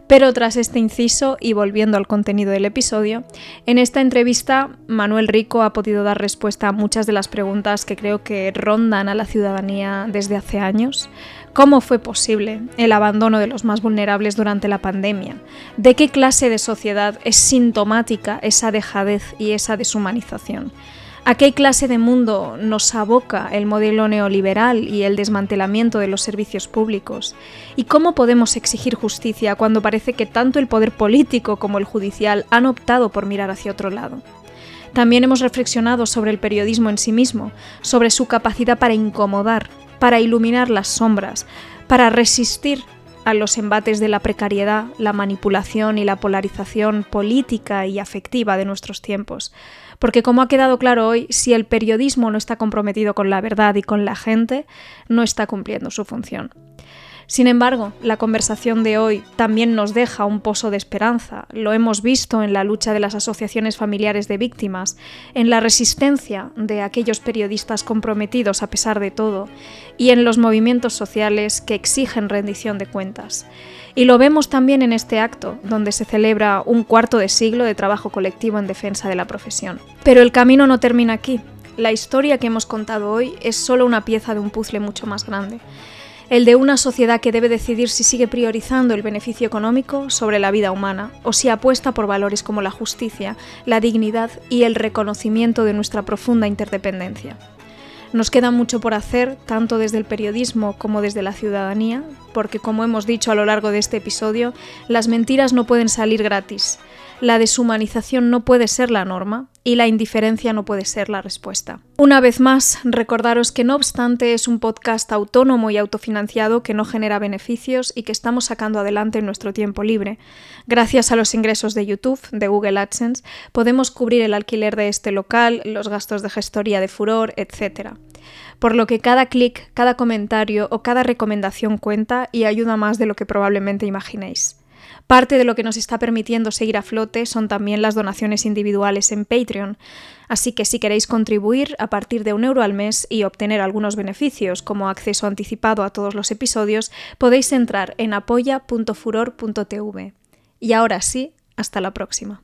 Pero tras este inciso y volviendo al contenido del episodio, en esta entrevista Manuel Rico ha podido dar respuesta a muchas de las preguntas que creo que rondan a la ciudadanía desde hace años. ¿Cómo fue posible el abandono de los más vulnerables durante la pandemia? ¿De qué clase de sociedad es sintomática esa dejadez y esa deshumanización? ¿A qué clase de mundo nos aboca el modelo neoliberal y el desmantelamiento de los servicios públicos? ¿Y cómo podemos exigir justicia cuando parece que tanto el poder político como el judicial han optado por mirar hacia otro lado? También hemos reflexionado sobre el periodismo en sí mismo, sobre su capacidad para incomodar, para iluminar las sombras, para resistir a los embates de la precariedad, la manipulación y la polarización política y afectiva de nuestros tiempos. Porque como ha quedado claro hoy, si el periodismo no está comprometido con la verdad y con la gente, no está cumpliendo su función. Sin embargo, la conversación de hoy también nos deja un pozo de esperanza. Lo hemos visto en la lucha de las asociaciones familiares de víctimas, en la resistencia de aquellos periodistas comprometidos a pesar de todo y en los movimientos sociales que exigen rendición de cuentas. Y lo vemos también en este acto, donde se celebra un cuarto de siglo de trabajo colectivo en defensa de la profesión. Pero el camino no termina aquí. La historia que hemos contado hoy es solo una pieza de un puzzle mucho más grande. El de una sociedad que debe decidir si sigue priorizando el beneficio económico sobre la vida humana o si apuesta por valores como la justicia, la dignidad y el reconocimiento de nuestra profunda interdependencia. Nos queda mucho por hacer, tanto desde el periodismo como desde la ciudadanía, porque como hemos dicho a lo largo de este episodio, las mentiras no pueden salir gratis, la deshumanización no puede ser la norma y la indiferencia no puede ser la respuesta. Una vez más, recordaros que No Obstante es un podcast autónomo y autofinanciado que no genera beneficios y que estamos sacando adelante en nuestro tiempo libre. Gracias a los ingresos de YouTube, de Google AdSense, podemos cubrir el alquiler de este local, los gastos de gestoría de Furor, etc. Por lo que cada clic, cada comentario o cada recomendación cuenta y ayuda más de lo que probablemente imaginéis. Parte de lo que nos está permitiendo seguir a flote son también las donaciones individuales en Patreon, así que si queréis contribuir a partir de €1 al mes y obtener algunos beneficios como acceso anticipado a todos los episodios, podéis entrar en apoya.furor.tv. Y ahora sí, hasta la próxima.